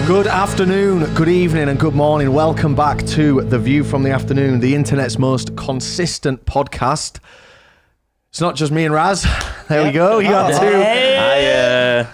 Good afternoon, good evening, and good morning. Welcome back to The View from the Afternoon, the internet's most consistent podcast. It's not just me and Raz. There we go. You got two.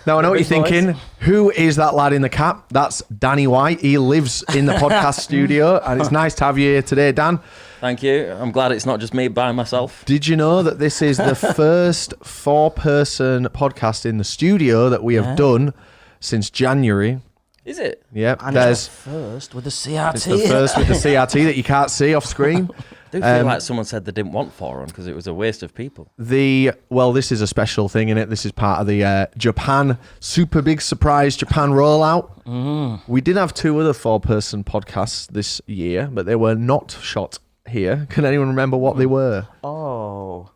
Now, I know what you're thinking. Who is that lad in the cap? That's Danny White. He lives in the podcast studio, and it's nice to have you here today, Dan. Thank you. I'm glad it's not just me by myself. Did you know that this is the first four-person podcast in the studio that we have done since January? Is it? Yep. And There's it's the first with the CRT. it's the first with the CRT that you can't see off screen. I do feel like someone said they didn't want four on because it was a waste of people. This is a special thing in it. This is part of the Japan super big surprise Japan rollout. We did have two other four-person podcasts this year, but they were not shot here. Can anyone remember what they were? Oh.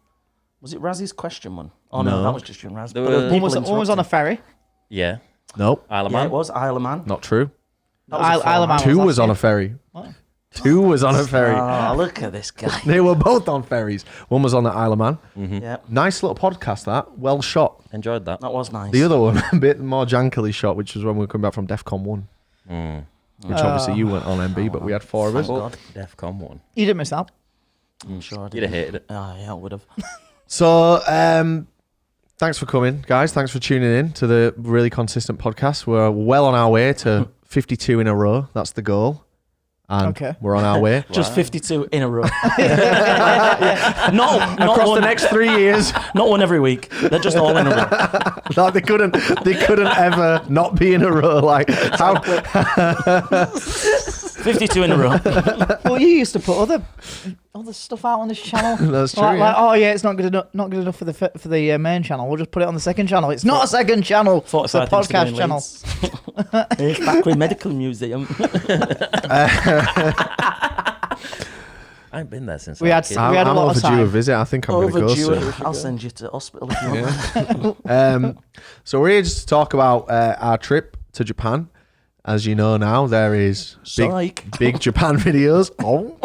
Was it Razzy's question one? Oh, No. no, that was just you and Raz. There But were- people One was on a ferry. Yeah. Nope, Isle of Yeah, Man. it was Isle of Man. not true. That was a Isle of Man. Two last was on year. a ferry. What? Two was on a ferry. Oh, look at this guy. They were both on ferries. One was on the Isle of Man. Yeah, Nice little podcast, that. Well shot. Enjoyed that. that was nice. The other one, a bit more jankily shot, which was when we were coming back from DEFCON 1. Which obviously you weren't on MB, but we had four of us. Thank Oh, God. DEFCON 1. You didn't miss out. I'm sure I did. You'd have hated it. Oh, yeah, I would have. So, thanks for coming, guys. Thanks for tuning in to the really consistent podcast. We're well on our way to 52 in a row. That's the goal. And Okay. we're on our way. Just 52 in a row. Not Across one, the next 3 years. not one every week. They're just all in a row. Like they couldn't ever not be in a row. Like how 52 in a row. Well, you used to put other stuff out on this channel. That's true. Like, yeah. oh yeah, it's not good enough for the main channel. We'll just put it on the second channel. It's not a second channel. It's a 45 things to do podcast in channel. Leeds. It's Thackeray Medical Museum. I ain't been there since We I had was a kid. some- we had a I'm lot of overdue a time. visit. I think I'm going to go Overdue. soon. I'll send you to hospital if you want. So we're here just to talk about our trip to Japan. As you know now, there is Psych. big Japan videos. Oh,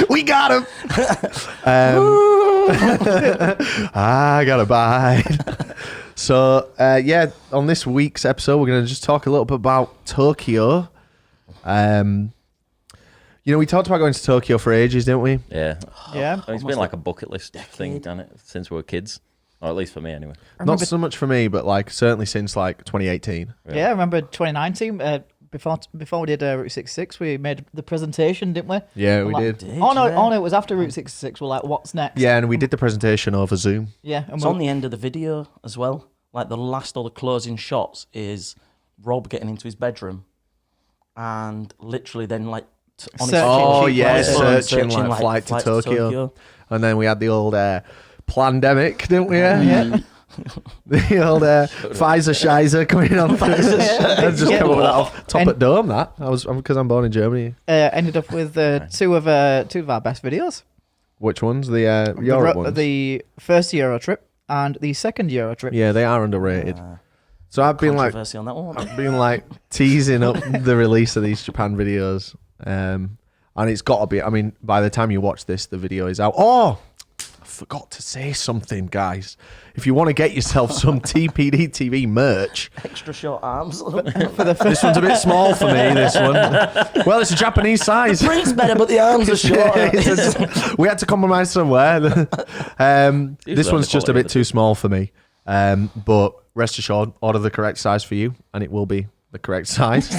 we got him. I got a bite. So on this week's episode, we're going to just talk a little bit about Tokyo. We talked about going to Tokyo for ages, didn't we? Yeah. Yeah. I mean, it's been like a bucket list thing, done it, since we were kids. Or at least for me, anyway. Not so much for me, but like certainly since like 2018. Yeah, I remember 2019. Before we did Route 66, we made the presentation, didn't we? Yeah, we Like, did. Oh no, it was after Route 66. We're like, what's next? Yeah, and we did the presentation over Zoom. Yeah, and It's on the end of the video as well. Like the last or the closing shots is Rob getting into his bedroom and literally then like on his Searching. Oh cheap yeah, flights. searching like flight to Tokyo. And then we had the old pandemic, didn't we? Yeah. The old Pfizer Shizer coming on. I just Yeah. come up with that off top And- at Dome. That because I'm born in Germany. Ended up with two of our best videos. Which ones? The Europe ones. The first Euro trip and the second Euro trip. Yeah, they are underrated. So I've been like Controversy on that one. teasing up the release of these Japan videos, and it's got to be. I mean, by the time you watch this, the video is out. Oh, I forgot to say something, guys. If you want to get yourself some TPD TV merch, Extra short arms. this one's a bit small for me. This one, well, it's a Japanese size. Print's better, but the arms are shorter. We had to compromise somewhere. This one's just a bit too small for me. But rest assured, order the correct size for you, and it will be the correct size.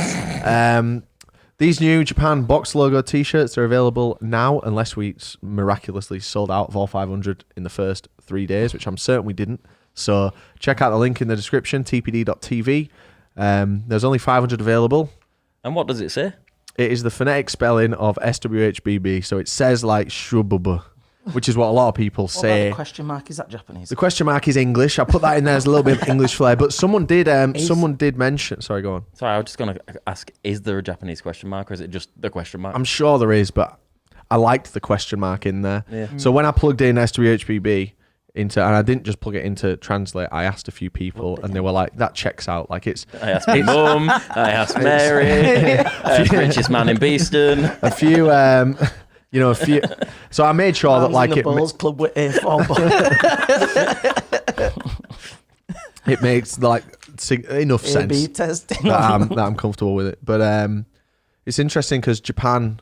These new Japan box logo t-shirts are available now, unless we miraculously sold out of all 500 in the first 3 days, which I'm certain we didn't. So check out the link in the description, tpd.tv. There's only 500 available. And what does it say? It is the phonetic spelling of SWHBB, so it says like shububa, which is what a lot of people What about say. the question mark? Is that Japanese? The question mark is English. I put that in there as a little bit of English flair, but someone did mention. Sorry, go on. Sorry, I was just going to ask, is there a Japanese question mark or is it just the question mark? I'm sure there is, but I liked the question mark in there. Yeah. So when I plugged in SWHBB and I didn't just plug it into Translate, I asked a few people, and they were like, "That checks out." Like I asked my mum, I asked Mary, richest man in Beeston. a few. A few. So I made sure that like the Bowls Club with A4 it makes like enough sense A/B testing. that I'm comfortable with it. But it's interesting because Japan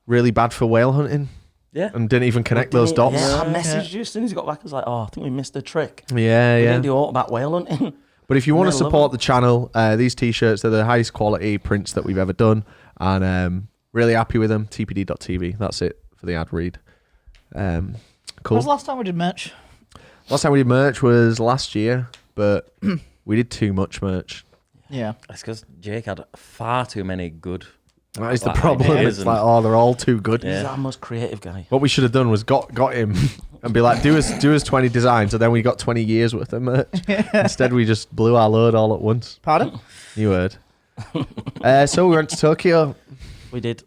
really bad for whale hunting. Yeah. And didn't even connect those dots. Yeah, I messaged you as soon as he got back. I was like, I think we missed a trick. Yeah, We yeah. didn't do all about whale hunting. But if you want to I love support the channel, these t-shirts are the highest quality prints that we've ever done, and really happy with them. TPD.tv. That's it for the ad read. When Cool. was the last time we did merch? Last time we did merch was last year, but we did too much merch. Yeah. It's because Jake had far too many good. That is the Like, problem. ideas It's like, they're all too good. Yeah. He's our most creative guy. What we should have done was got him and be like, do us 20 designs, and then we got 20 years worth of merch. Instead, we just blew our load all at once. Pardon? You heard. So we went to Tokyo. We did.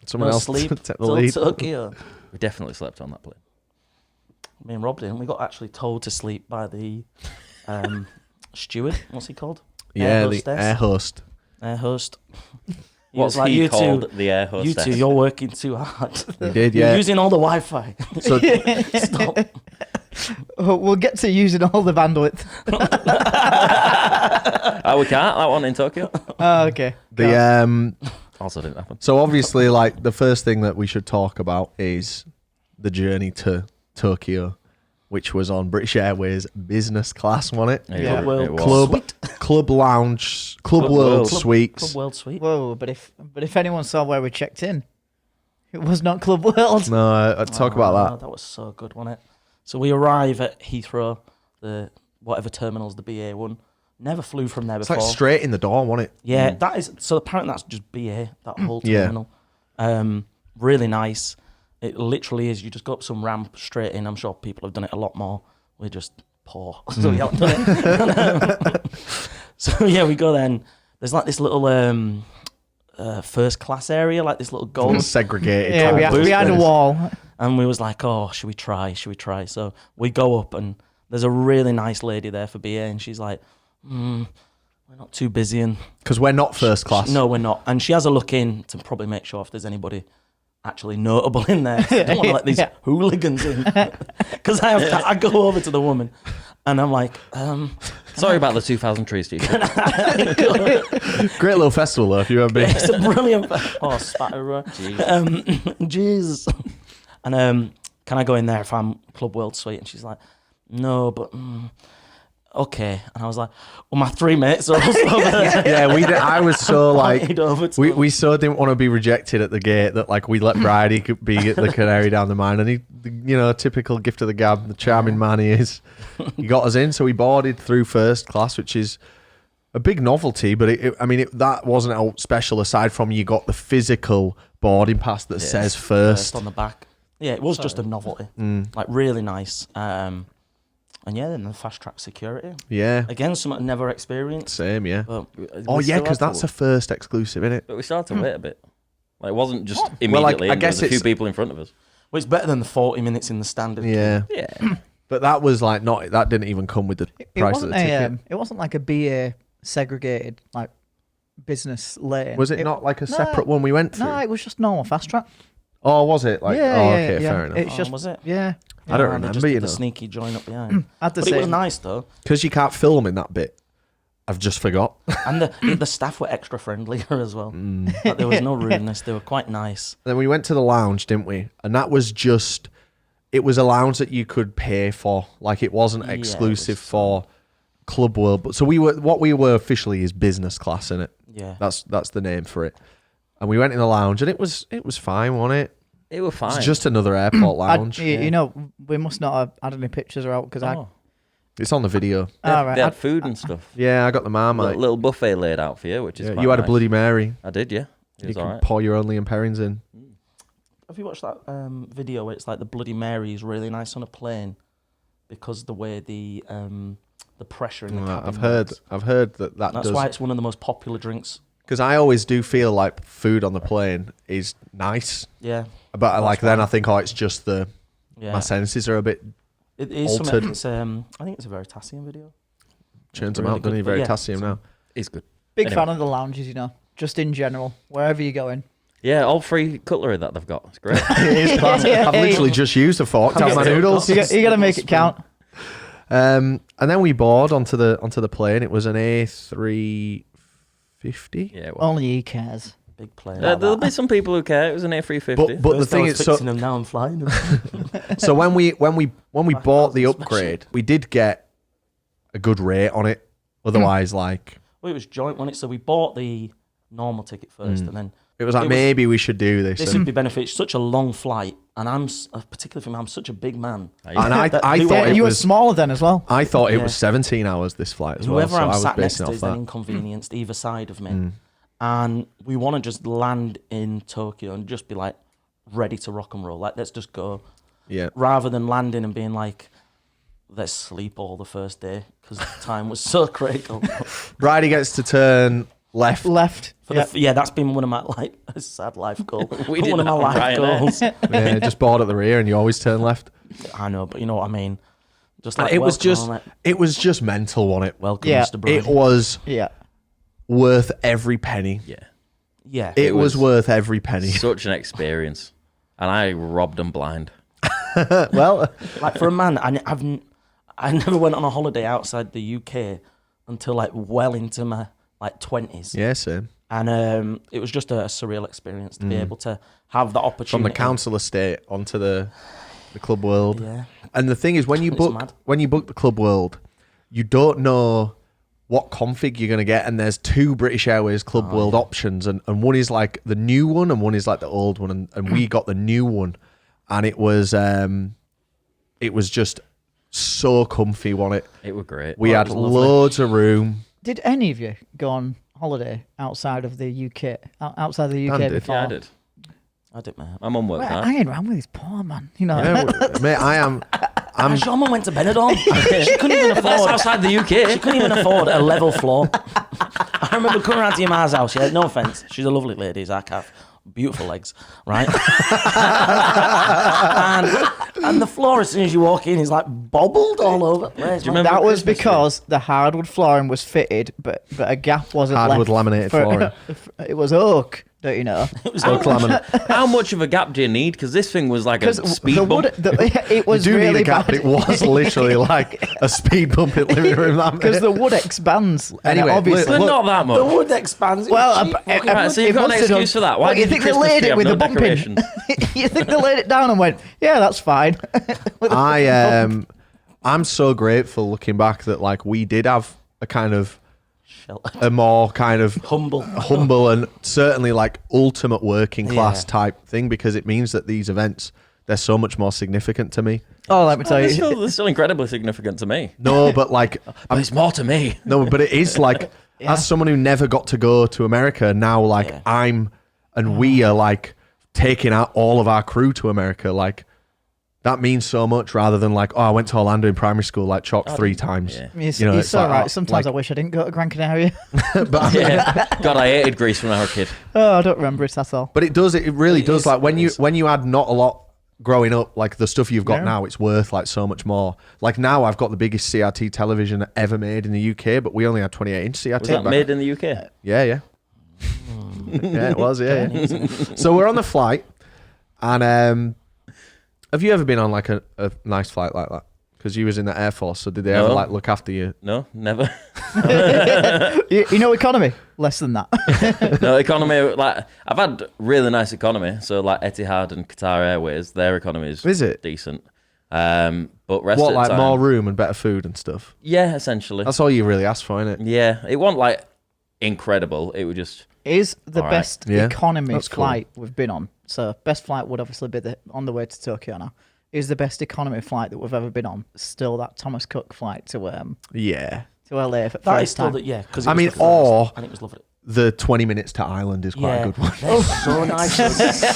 Someone No else sleep took the till lead. Tokyo. We definitely slept on that plane. Me and Rob didn't. We got actually told to sleep by the steward. What's he called? Yeah, the hostess? air host. Air host. He What's was like, he you called? two, The air you hostess. two, you're working too hard. He did, You're yeah. using all the Wi-Fi. So Stop. We'll get to using all the bandwidth. Oh, we can't. That one in Tokyo. Oh, okay. the Also didn't happen. so obviously, like, the first thing that we should talk about is the journey to Tokyo, which was on British Airways business class, wasn't it? Yeah. It World was. Club Suite. Club Lounge, Club Club World World. Suites. Club World Suite. Whoa, but if anyone saw where we checked in, it was not Club World. No, I'd talk about that. That was so good, wasn't it? So we arrive at Heathrow, the whatever terminal's the BA one. Never flew from there It's before. like straight in the door, wasn't it? Yeah, that is. So apparently that's just BA, that whole Yeah. terminal. Really nice. It literally is. You just go up some ramp straight in. I'm sure people have done it a lot more. We're just poor, so we haven't done it. So yeah, we go then. There's like this little first class area, like this little gold. Segregated. Yeah, type we had a booth. wall. And we was like, oh, should we try? So we go up, and there's a really nice lady there for BA, and she's like, we're not too busy. And Because we're not first class. no, we're not. And she has a look in to probably make sure if there's anybody actually notable in there. I don't want to let these Yeah. hooligans in. Because I go over to the woman, and I'm like, Sorry about the 2000 trees t-shirt. Great little festival, though, if you ever been. it's a brilliant. Oh, spat everywhere. Jesus. And can I go in there if I'm Club World Suite? And she's like, no, but okay. And I was like, well, my three mates are also over there. Yeah, we did. I was so like, Pointed over to we, them. we so didn't want to be rejected at the gate that like we let Bridie be the canary down the mine, and he, you know, typical gift of the gab, the charming man he is. He got us in, so we boarded through first class, which is a big novelty. But that wasn't out special aside from you got the physical boarding pass that says first. on the back. Yeah, it was just a novelty. Like really nice. And yeah, then the fast track security. Yeah, Again, something I've never experienced. same. Yeah. But Oh yeah, because that's a first exclusive, isn't it? But we started to wait a bit. Like, it wasn't just Well, like, immediately. I in, there guess was a few it's- people in front of us. well, it's better than the 40 minutes in the standard. Yeah, Yeah. but that was like not. That didn't even come with the It price of wasn't the ticket. it wasn't like a BA segregated like business lane. Was it not like a separate one we went through? No, it was just normal fast track. Oh, was it? Like, yeah, oh, yeah, okay, yeah. fair enough. It's Oh, just was it? yeah. I don't They remember, just did you the know. sneaky join up behind. I had to But say it was nice though. Because you can't film in that bit. I've just forgot. And the staff were extra friendlier as well. Like, there was no rudeness. They were quite nice. Then we went to the lounge, didn't we? And that was just, it was a lounge that you could pay for. Like, it wasn't Yeah, it exclusive was, for Club World. But so what we were officially is business class, innit? Yeah. That's the name for it. And we went in the lounge, and it was fine, wasn't it? It was fine. It's just another airport lounge. You know, we must not have had any pictures out because I. Oh. It's on the video. They had, All right, they had I- food and stuff. Yeah, I got the Marmite. Little buffet laid out for you, which is Yeah, quite you had a nice. Bloody Mary. I did, yeah. It You was can alright. pour your own Liam Perrins in. Have you watched that video where it's like the Bloody Mary is really nice on a plane because the way the pressure in the cabin I've heard that That's does. why it's one of the most popular drinks. Because I always do feel like food on the plane is nice, Yeah, but like then why. I think, oh, it's just my yeah. senses are a bit It is altered. something. I think it's a Veritasium video. churns It's them really out, doesn't he? good, but yeah, Veritasium now. It's good. Big Anyway. fan of the lounges, you know, just in general, wherever you're going. Yeah, all free cutlery that they've got. It's great. It is classic. Yeah. I've literally just used a fork to have my noodles. You got to make it count. And then we board onto the plane. It was an A350. Yeah, well. Only he cares. Big plane. There'll be some people who care. It was an A350. But the thing is, so them now I'm flying them. so when we bought the upgrade, we did get a good rate on it. Otherwise, like Well, it was joint, wasn't it? So we bought the normal ticket first, and then it was like maybe we should do this. this And would be beneficial. It's such a long flight, and particularly for me, I'm such a big man. I thought You were it was smaller then as well. I thought it Yeah. was 17 hours this flight as Whoever well. So I'm I was sat next basing to off is then that. inconvenienced either side of me. And we want to just land in Tokyo and just be like ready to rock and roll. Like, let's just go. Yeah. Rather than landing and being like, let's sleep all the first day because time was so critical. Bridie gets to turn left. Left. Yeah, that's been one of my like a sad life goal. We did one of my that on life Ryanair. goals. Yeah, just board at the rear, and you always turn left. I know, but you know what I mean. Just And like it was welcome just home, like, it was just mental, wasn't it? welcome, Yeah. Mr. Brody. It was Yeah. worth every penny. Yeah. Yeah, It was was worth every penny. Such an experience. And I robbed them blind. Well, like for a man, I never went on a holiday outside the UK until like well into my like 20s. yeah, same. And it was just a surreal experience to be able to have the opportunity. From the council estate onto the Club World. Yeah. And the thing is, when you It's book mad. the Club World, you don't know what config you're going to get, and there's 2 British Airways Club World options, and one is like the new one and one is like the old one, and we got the new one, and it was just so comfy, wasn't it? It was great. We Oh, it had was lovely. loads of room. Did any of you go on holiday outside of the UK? Outside of the UK Dan did. before? Yeah, I did. I did, man. My mum worked Well, hard. hanging around with his poor man, you know. Yeah, mate, I'm Sure, mum went to Benidorm. She couldn't even That's afford. outside the She UK. couldn't even afford a level floor. I remember coming around to your ma's house. Yeah, no offense, she's a lovely lady, Zach. Have beautiful legs, right? and the floor, as soon as you walk in, is like bobbled all over. Where's Do you my- remember That was Christmas because the hardwood flooring was fitted, but a gap wasn't hardwood left laminated for- flooring. It was oak, don't you know? Oak laminate. How much of a gap do you need? Because this thing was like a Because speed the bump. wood, it was You do really need a gap, bad. but it was literally like a speed bump in living room. That Because minute. the wood expands. and Anyway, obviously. But look, not that much. The wood expands. Well, Right, so you've got an excuse for that. Why What, you did think the they Christmas laid tree it have with no the bumping? decorations? You think they laid it down and went, yeah, that's fine. I'm so grateful looking back that like we did have a kind of Shelter. a more kind of Humble. humble and certainly like ultimate working class Yeah. type thing, because it means that these events, they're so much more significant to me. Oh, let me tell They're you. still incredibly significant to me. No, but like But it's more to me. no, but it is like as someone who never got to go to America, now like Yeah. we are like taking out all of our crew to America. Like that means so much rather than like, oh, I went to Orlando in primary school, like chalked 3 times. Yeah. It's, You know, it's it's all like, right. oh, Sometimes like- I wish I didn't go to Gran Canaria. But Yeah. God, I hated Greece when I was a kid. Oh, I don't remember it, that's all. But it really does. is, Like when it you is. when you had not a lot growing up, like the stuff you've got Yeah. now, it's worth like so much more. Like now, I've got the biggest CRT television ever made in the UK, but we only had 28-inch CRT. Was that back- made in the UK? Yeah. Yeah, it was. Yeah. So we're on the flight, and have you ever been on like a nice flight like that? Because you was in the Air Force, so did they ever No. like look after you? No, never. You know economy? Less than that. No, economy, like, I've had really nice economy. So, like, Etihad and Qatar Airways, their economy is it? decent. But rest What, of the like time, more room and better food and stuff? yeah, essentially. That's all you really ask for, innit? Yeah, it wasn't, like, incredible. It was just, Is the All right. best Yeah, economy that's cool. flight we've been on. So best flight would obviously be on the way to Tokyo now. Is the best economy flight that we've ever been on still that Thomas Cook flight to Yeah. LA for That first is still time? the, yeah. Because I mean, or and it was lovely. the 20 minutes to Ireland is quite Yeah, a good one. they're so nice.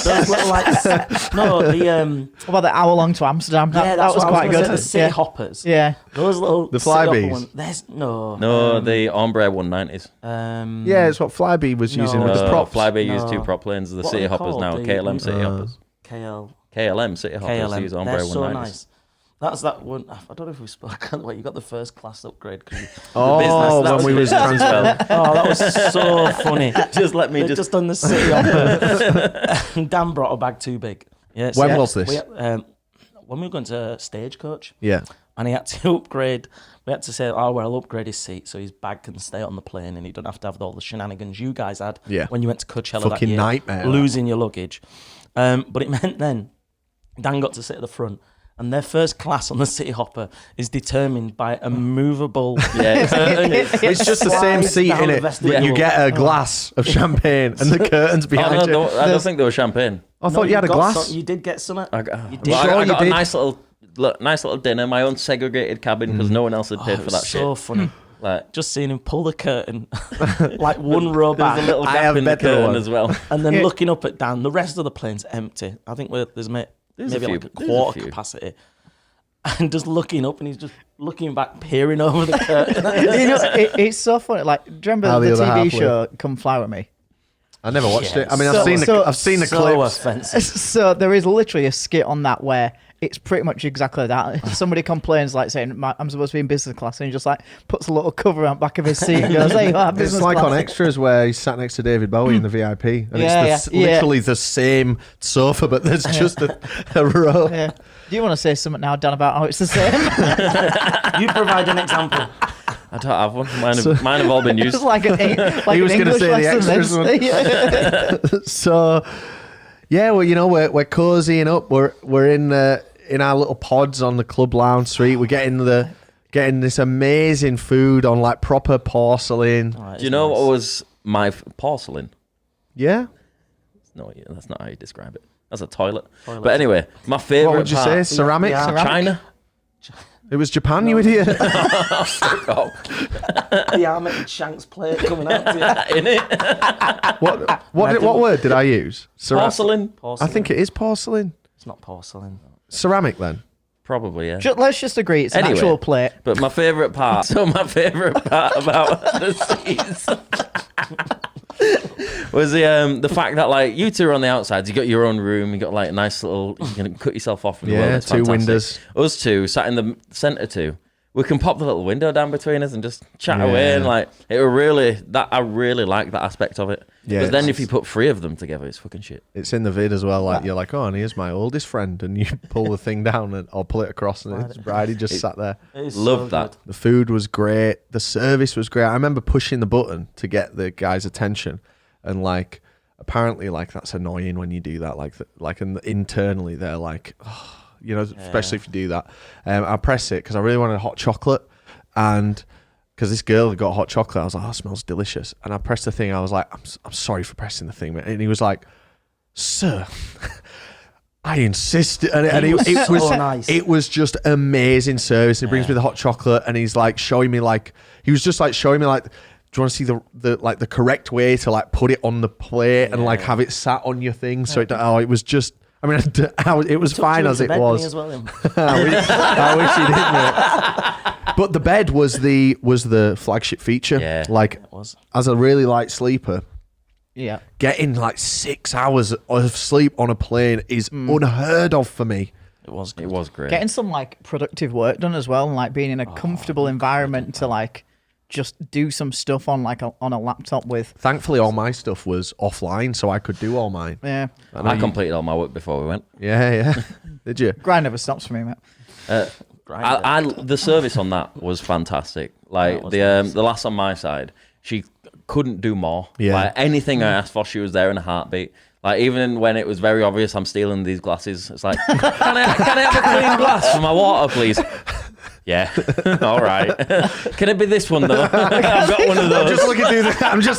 Those little like, no, the What about the hour long to Amsterdam? yeah, That that's was what I quite was gonna good. say, the city Yeah. hoppers. Yeah. Those little The city hopper Flybees. ones. There's no, no, the Ombre 190s. Yeah, it's what Flybe was using with his No, props. Flybe used No. 2 prop planes. The What are City they Hoppers called? now, The- KLM City Hoppers. KL. KLM City Hoppers use KLM. Ombre They're so 190s. nice. That's that one. I don't know if we spoke. Wait, you got the first class upgrade. Oh, That when we was business as well. Oh, that was so funny. Just let me They've just just done the city hopper. Dan brought a bag too big. Yeah. When was this? When we were going to Stagecoach, Yeah. and he had to upgrade. We had to say, oh, well, I'll upgrade his seat so his bag can stay on the plane and he don't have to have all the shenanigans you guys had when you went to Coachella that Fucking year, nightmare. losing your luggage. But it meant then Dan got to sit at the front, and their first class on the City Hopper is determined by a movable curtain. It's just the same Slides seat down in the it. vestibule. You get a glass of champagne and the curtains behind you. I don't think there was champagne. I thought you had a got glass. some- you did get some. I got, You did. well, I Sure you got a did. nice little dinner, my own segregated cabin because no one else had paid It for was that so shit. funny. Like, Just seeing him pull the curtain, like one row there's back, a little I gap have in the better curtain one. as well. and then looking up at Dan. The rest of the plane's empty. I think there's maybe a like few- a there's a quarter few. capacity. And just looking up, and he's just looking back, peering over the curtain. It's so funny. Like, do you remember How the the other TV half show "Come Fly With Me"? I never watched it. I mean, So- I've seen the so clips. offensive. So there is literally a skit on that where it's pretty much exactly that. Somebody complains, like saying, "I'm supposed to be in business class," and he just like puts a little cover on the back of his seat and goes, "Hey, you are It's business like class." on Extras where he's sat next to David Bowie in the VIP, and Yeah, it's yeah. literally the same sofa, but there's just a row. Yeah. Do you want to say something now, Dan, about how it's the same? You provide an example. I don't have one. Mine have all been used. It's like an He was an gonna English say the lesson. extras one. Yeah. So, yeah, well, we're cozying up. We're in our little pods on the club lounge suite. We're getting this amazing food on like proper porcelain. Do you know what was my porcelain? Yeah. No, yeah, that's not how you describe it. That's a toilet. But anyway, my favorite. What would you say? Ceramics? Yeah. China. It was Japan, you idiot. Oh, The Armit and Shanks plate coming out to you. in it. What word did I use? Porcelain. I Porcelain. think it is porcelain. It's not porcelain. Ceramic then. Probably, yeah. Let's just agree it's an Anyway. actual plate. But my favourite part. So my favourite part about the seats was the fact that like you two are on the outside. You got your own room. You got like a nice little. You can cut yourself off from the world. Yeah, It's two fantastic. windows. Us two sat in the centre two. We can pop the little window down between us and just chat away. And like it were really that. I really like that aspect of it. Yeah, But then it's- if you put three of them together, it's fucking shit. It's in the vid as well. Like you're like, oh, and here's my oldest friend, and you pull the thing down or pull it across, and it's Bridie just sat there. It is Love so that. The food was great. The service was great. I remember pushing the button to get the guy's attention, and like apparently like that's annoying when you do that. Internally they're like, oh, especially if you do that. I press it because I really wanted hot chocolate, and because this girl had got hot chocolate, I was like, oh, it smells delicious. And I pressed the thing. I was like, I'm sorry for pressing the thing, man. And he was like, sir. I insisted, and it was so nice. It was just amazing service. He brings me the hot chocolate, and he's like showing me like he was just like showing me like, do you want to see the correct way to like put it on the plate and like have it sat on your thing? So it was just. I mean, it was fine as it was. As well, I wish he did, mate. But the bed was the flagship feature. Yeah. Like it was. as a really light sleeper, Yeah. getting like 6 hours of sleep on a plane is unheard of for me. It was good. It was great. Getting some like productive work done as well, and like being in a comfortable environment to like just do some stuff on like on a laptop with. Thankfully, all my stuff was offline, so I could do all mine. Yeah. I completed all my work before we went. Yeah. Did you? Grind never stops for me, mate. The service on that was fantastic. Like was the lass on my side, she couldn't do more. Yeah. Like anything I asked for, she was there in a heartbeat. Like even when it was very obvious I'm stealing these glasses, it's like, can I have a clean glass for my water, please? Yeah, all right. Can it be this one though? I've got one of I'm those. just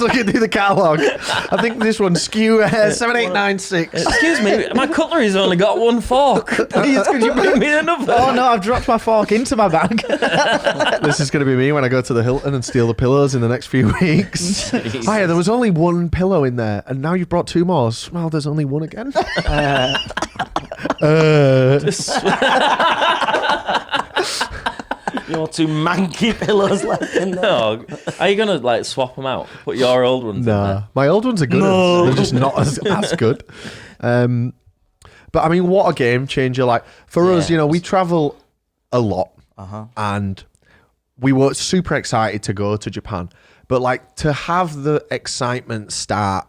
looking through the catalogue. I think this one's SKU 7896. Excuse me, my cutlery's only got one fork. Please, could you bring me another? Oh no, I've dropped my fork into my bag. This is going to be me when I go to the Hilton and steal the pillows in the next few weeks. Oh yeah, there was only one pillow in there, and now you've brought two more. Well, there's only one again. Your two manky pillows left in there. No, are you gonna like swap them out? Put your old ones in Nah, there. my old ones are good. No. They're just not as good. But I mean, what a game changer! Like for us, Yeah, we travel a lot, Uh-huh. and we were super excited to go to Japan. But like to have the excitement start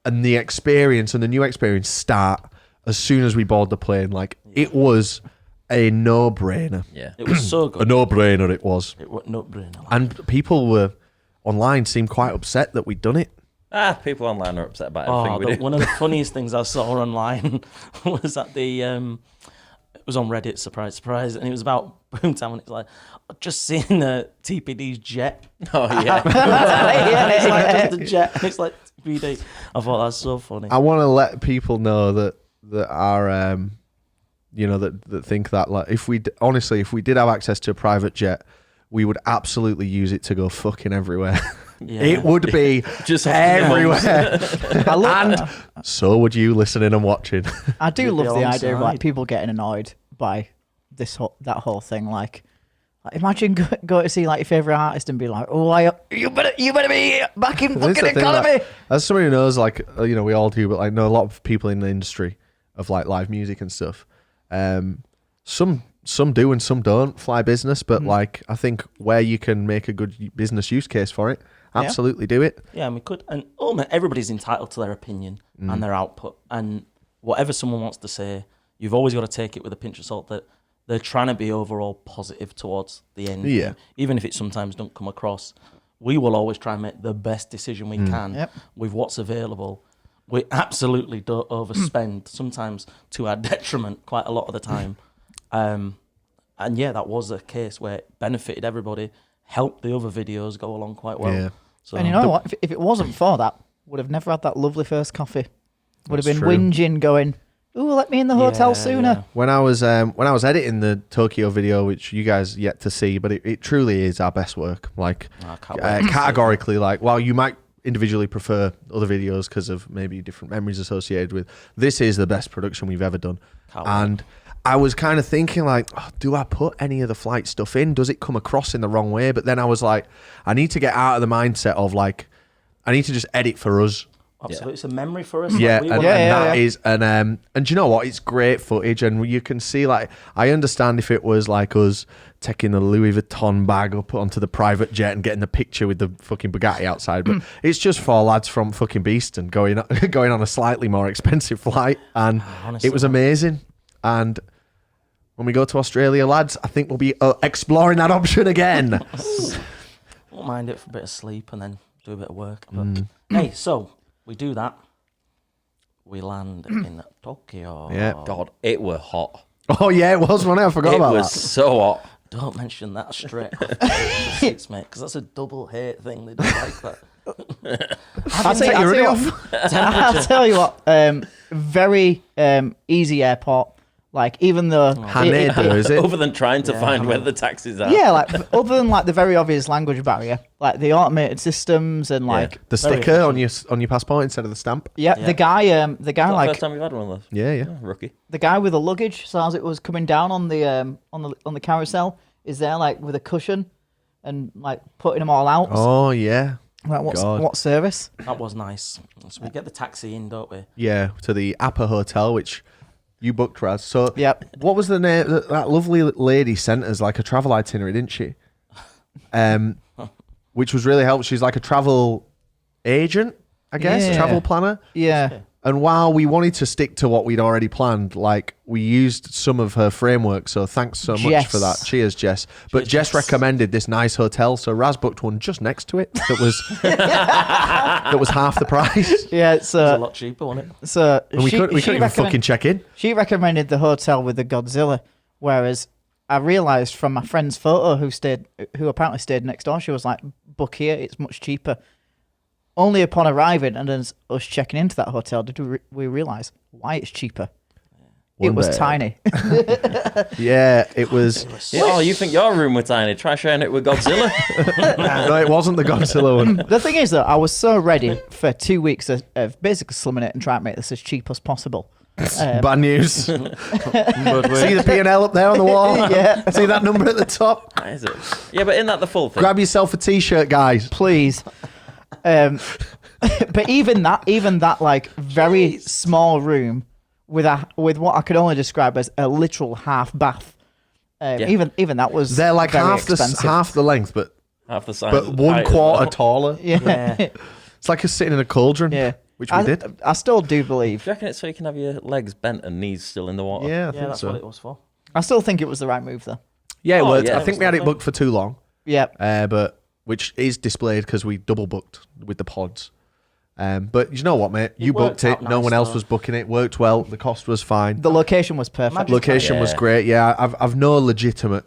and the experience and the new experience start as soon as we board the plane, like it was a no-brainer. Yeah. It was so A good. no-brainer it was. It was no brainer. And people were online seemed quite upset that we'd done it. People online are upset about everything we do. One of the funniest things I saw online was at the it was on Reddit, surprise, and it was about Boomtown, and it's like, I've just seen TPD's jet. Oh, yeah. It's like just a jet, and it's like TPD. I thought that's so funny. I want to let people know that are that think that, like, if we did have access to a private jet, we would absolutely use it to go fucking everywhere. Yeah. It would be Just everywhere. I love, And so would you listening and watching. I do You'd be love the idea of alongside. like people getting annoyed by that whole thing. Like imagine go to see like your favorite artist and be like, "Oh, you better be back in That's fucking the thing, economy." like, as somebody who knows, like, we all do, but I know a lot of people in the industry of like live music and stuff. Some do and some don't fly business, but like, I think where you can make a good business use case for it, absolutely do it. Yeah, and we could. And everybody's entitled to their opinion and their output. And whatever someone wants to say, you've always got to take it with a pinch of salt that they're trying to be overall positive towards the end. Yeah. Even if it sometimes don't come across, we will always try and make the best decision we can Yep. with what's available. We absolutely don't overspend, sometimes to our detriment quite a lot of the time. And yeah, that was a case where it benefited everybody, helped the other videos go along quite well. Yeah. So, And you know what? If it wasn't for that, would have never had that lovely first coffee. Would have That's been true. whinging, going, "Ooh, let me in the hotel Yeah, sooner." yeah. When I was editing the Tokyo video, which you guys yet to see, but it truly is our best work. Like, I can't wait. categorically, like, while you might individually prefer other videos because of maybe different memories associated with, this is the best production we've ever done. Can't wait. And I was kind of thinking, like, do I put any of the flight stuff in? Does it come across in the wrong way? But then I was like, I need to get out of the mindset of like, I need to just edit for us. Absolutely, it's a memory for us. Yeah, Like, we and, want- and Yeah, that yeah. is, and do you know what? It's great footage, and you can see, like, I understand if it was like us taking the Louis Vuitton bag up onto the private jet and getting the picture with the fucking Bugatti outside, but it's just for lads from fucking Beeston going on a slightly more expensive flight, and Honestly. it was amazing. And when we go to Australia, lads, I think we'll be exploring that option again. Won't mind it for a bit of sleep and then do a bit of work. But hey, so we do that. We land in Tokyo. Yeah. God, it were hot. Oh yeah, it was one. I forgot It about was that. so hot. Don't mention that straight off the seats, mate, because that's a double hate thing. They don't like that. I'll Take your hoodie off. I'll tell you what. Very easy airport. Like even though Haneda, is it? Other than trying to find I where mean- the taxis are. yeah, like other than like the very obvious language barrier, like the automated systems and like The Very sticker on your passport instead of the stamp. yeah, Yeah. the guy Is that the like first time we've had one of those. Yeah, yeah. Oh, rookie. the guy with the luggage. So as it was coming down on the carousel, is there like with a cushion and like putting them all out. Oh yeah. Like, God. what service? That was nice. So we get the taxi in, don't we? Yeah, to the Appa Hotel, which you booked, Raz. So, Yep. what was the name? That lovely lady sent us like a travel itinerary, didn't she? Which was really helpful. She's like a travel agent, I guess, Yeah. travel planner. Yeah. And while we wanted to stick to what we'd already planned, like we used some of her framework. So thanks so much Jess. for that. Cheers, Jess. But Cheers, Jess Jess. recommended this nice hotel, so Raz booked one just next to it that was that was half the price. Yeah. It's a So lot cheaper, wasn't it? And we couldn't even fucking check in. She recommended the hotel with the Godzilla, whereas I realised from my friend's photo who apparently stayed next door, she was like, book here, it's much cheaper. Only upon arriving and as us checking into that hotel did we realise why it's cheaper. It One was day. tiny. Yeah, it was. Oh, you think your room was tiny? Try sharing it with Godzilla. No, it wasn't the Godzilla one. The thing is, though, I was so ready for 2 weeks of basically slumming it and trying to make this as cheap as possible. Bad news. See But the P&L up there on the wall? Yeah. See that number at the top? That is it. Yeah, but isn't that the full thing? Grab yourself a t-shirt, guys. Please. But even that like very small room with what I could only describe as a literal half bath. Yeah. Even that was They're like very half expensive. the length, but Half the size. but of the one height as quarter well. taller. Yeah. yeah. It's like us sitting in a cauldron. Yeah. Which we did. I still do believe. Do you reckon it's so you can have your legs bent and knees still in the water? Yeah, I Yeah, think that's so. what it was for. I still think it was the right move, though. Yeah, it Oh, worked. yeah, I it think was we had it lovely. booked for too long, Yeah. but which is displayed because we double booked with the pods. But you know what, mate? You worked booked it. out No nice, one else though. was booking it. Worked well. The cost was fine. The location was perfect. Imagine- Location was Yeah. great. Yeah, I've no legitimate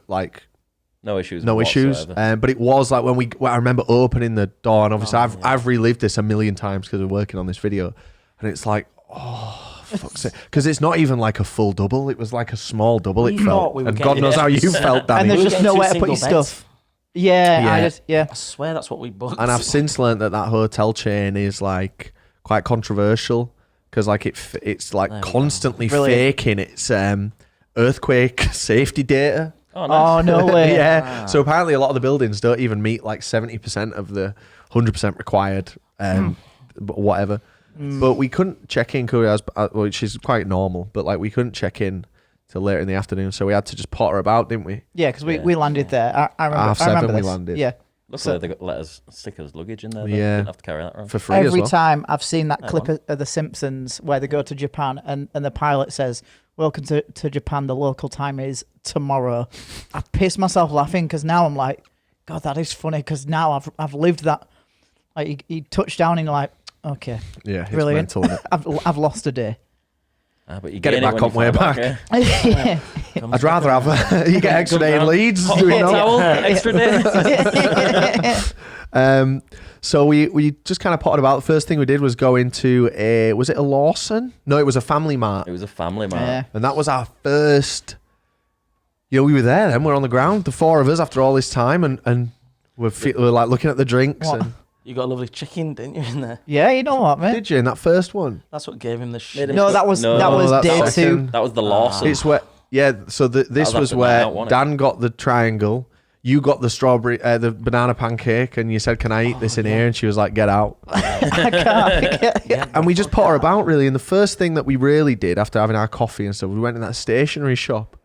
No issues. no issues. whatsoever. But it was like when I remember opening the door, and obviously I've relived this a million times because we're working on this video, and it's like, oh, fuck's sake, because it's not even like a full double. It was like a small double. We It thought felt, we were and God getting- knows how you felt, And Danny. there's We were just getting nowhere two to put your single stuff. Yeah, Yeah. I just, yeah. I swear that's what we booked. And I've since learned that hotel chain is like quite controversial because like it's like There we go. constantly Brilliant. faking its earthquake safety data. Oh, nice. Oh, no way. Yeah. So apparently a lot of the buildings don't even meet like 70% of the 100% required, but whatever. But we couldn't check in, which is quite normal. But like we couldn't check in till later in the afternoon, so we had to just potter about, didn't we? Yeah, because Yeah. we landed there. I remember. 7:30 I remember we this. landed. Yeah. Luckily, they let us stick us luggage in there. Though. Yeah. Didn't have to carry that around. For free as Every well. time I've seen that That clip one. of The Simpsons where they go to Japan and the pilot says, "Welcome to Japan. The local time is tomorrow." I piss myself laughing because now I'm like, God, that is funny because now I've lived that. Like you touch down and you're like, okay, Yeah, it's brilliant. mental, isn't it? I've lost a day. But you Get it gain back when on you way fly back. yeah. I'd rather have you get extra day in Leeds Hot doing that. towel, extra day. So we just kind of potted about. The first thing we did was go into was it a Lawson? No, it was a Family Mart, It was a family man. Yeah. and that was our first. You know, we were there. Then we're on the ground, the four of us, after all this time, and we're like looking at the drinks. What? And You got a lovely chicken, didn't you, in there? Yeah, you know what, man? did you in that first one? That's what gave him the Made shit. him- No, that was No, that was that's day second. two. That was the Lawson. It's where So this was was after night where out, wasn't it? Dan got the triangle. You got the strawberry, the banana pancake, and you said, "Can I eat this in here?" And she was like, "Get out." And we just put her about really. And the first thing that we really did after having our coffee and stuff, we went in that stationery shop.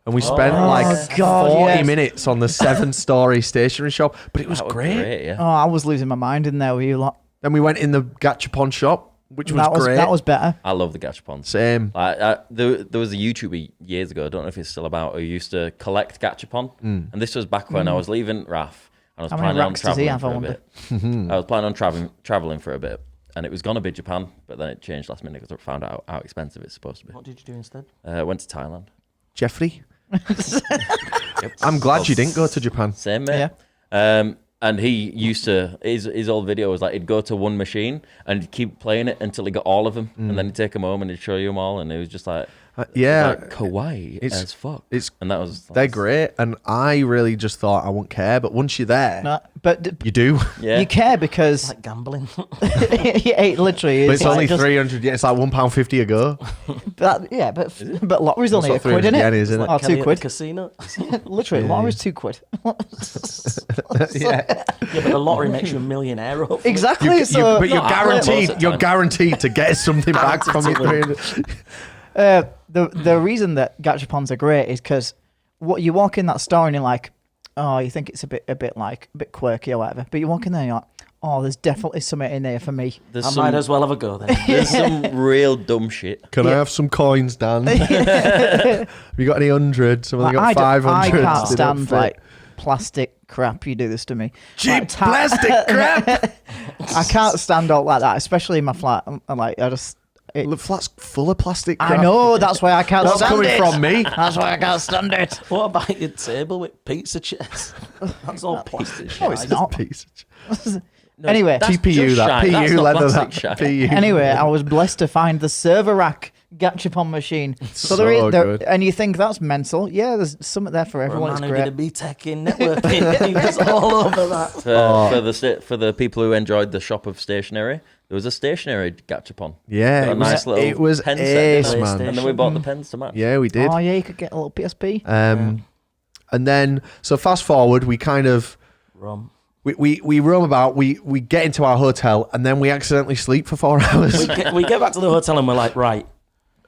And we spent Oh, like God, 40 yes. minutes on the 7-story stationery shop, but it was That was great. yeah. Oh, I was losing my mind in there with you lot. Then we went in the Gachapon shop, which was That was great. that was better. I love the gachapons. Same. Like, there was a YouTuber years ago, I don't know if it's still about, who used to collect gachapon. And this was back when I was leaving RAF and I was How many planning on racks does he traveling have, for I a wonder? bit. I was planning on traveling for a bit. And it was going to be Japan, but then it changed last minute because I found out how expensive it's supposed to be. What did you do instead? I went to Thailand. Jeffrey, I'm glad you didn't go to Japan. Same, mate. And he used to, his old video was like, he'd go to one machine and he'd keep playing it until he got all of them. And then he'd take them home and he'd show you them all. And it was just like, Yeah, like kawaii it's- as fuck. it's And that was, they're great, and I really just thought I wouldn't care, but once you're there, No, but you do. yeah. you care because Like gambling. yeah, it literally But is. it's only just, 300. Yeah, it's like £1.50 a go. but lottery's only That's a what quid, isn't 300 yen it? is, isn't it? Oh, Kelly at the 2 quid. Casino. Literally, Yeah. lottery's 2 quid. Yeah, Yeah, but the lottery makes you a millionaire. Hopefully. Exactly. so, but you're not halfway most guaranteed. of the You're time. guaranteed to get something back from your Guaranteed 300. the reason that gachapons are great is because what you walk in that store and you're like, oh, you think it's a bit quirky or whatever, but you walk in there and you're like, oh, there's definitely something in there for me. There's I some, might as well have a go then. there's some real dumb shit. Can I have some coins, Dan? Have you got any hundreds? Someone got I 500. can't stand like plastic crap. You do this to me. cheap Like, plastic crap. I can't stand out like that, especially in my flat. I'm like, I just. The flat's full of plastic crap. I know, that's why I can't That's stand coming it. from me. That's why I can't stand it. What about your table with pizza chairs? That's all plastic shit. No, it's not. Piece of No, Anyway. that's TPU just that. shite. That's PU not leather plastic that. shite. PU. Anyway, I was blessed to find the server rack gachapon machine. So there So is, there, good. and you think that's mental? Yeah, there's something there for For a everyone. It's man who did a great. BTEC in networking, he was all over that. For the people who enjoyed the shop of stationery, there was a stationary gachapon. Yeah, Got a it nice was, little it was pen set, ace, didn't it? man. And then we bought the pens to match. Yeah, we did. Oh yeah, you could get a little PSP. And then, so fast forward, we kind of Rum. we roam about. We get into our hotel, and then we accidentally sleep for 4 hours. We get back to the hotel and we're like, right.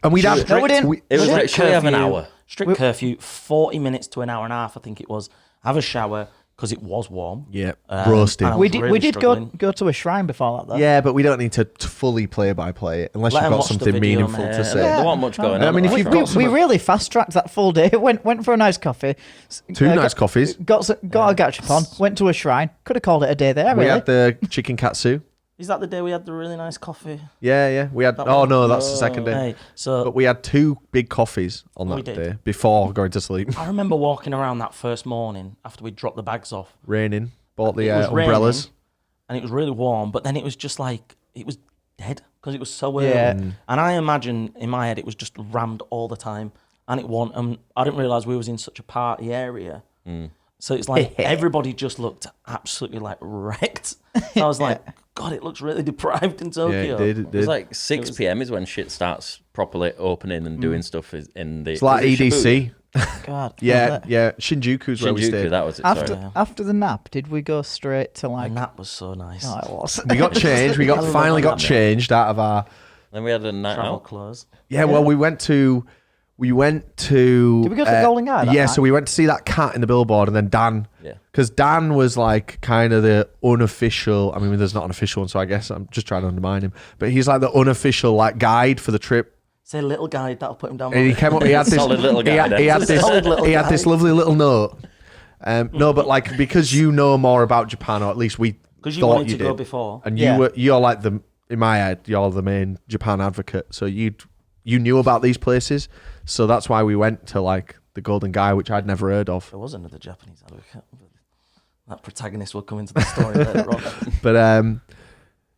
And we'd have No, we didn't. It was strict literally have an curfew- hour. Strict curfew, 40 minutes to an hour and a half, I think it was. Have a shower, because it was warm. Yeah, Um, roasting. and I We was did really we did struggling. go to a shrine before that though. Yeah, but we don't need to fully play by play it unless Let you've 'em got watch the something video, meaningful mate. to Yeah, say. there wasn't much going I on. mean, if at you've the got restaurant. some- We really fast tracked that full day. Went for a nice coffee. Two nice coffees. Got a gachapon. Went to a shrine. Could have called it a day there. We Really. had the chicken katsu. Is that the day we had the really nice coffee? Yeah. We had. That Oh one? no, that's the second day. Hey, so But we had 2 big coffees on We that did. day before going to sleep. I remember walking around that first morning after we dropped the bags off, Raining. Bought the It was umbrellas. raining, and it was really warm. But then it was just like it was dead because it was so early. Yeah. And I imagine in my head it was just rammed all the time, and it won. And I didn't realize we was in such a party area. So it's like everybody just looked absolutely like wrecked. So I was like, God, it looks really deprived in Yeah, Tokyo. it did. It It did. was like 6 p.m. is when shit starts properly opening and doing stuff in the. It's like was it EDC. God. Yeah. Shinjuku's where we Shinjuku, stayed. that was it. After Sorry. after the nap, did we go straight to like? And that was so nice. Oh, it was. We got changed. We I love finally got that. changed out of our. Then we had a night Travel out. clothes. Yeah, well, we went to. Did we go to the Golden Guy that Yeah, night? so we went to see that cat in the billboard, and then Dan. Yeah. Because Dan was like kind of the unofficial. I mean, there's not an official one, so I guess I'm just trying to undermine him. But he's like the unofficial like guide for the trip. Say little guy, that'll put him down. And he came up. He had this Solid little he had, guy, he had then. this. Solid little He had guy. this lovely little note. No, but like because you know more about Japan, or at least we Because you thought wanted you to go did. before. And Yeah. you're like the in my head, you're the main Japan advocate. So you knew about these places. So that's why we went to like the Golden Guy, which I'd never heard of. There was another Japanese advocate. But that protagonist will come into the story later on. But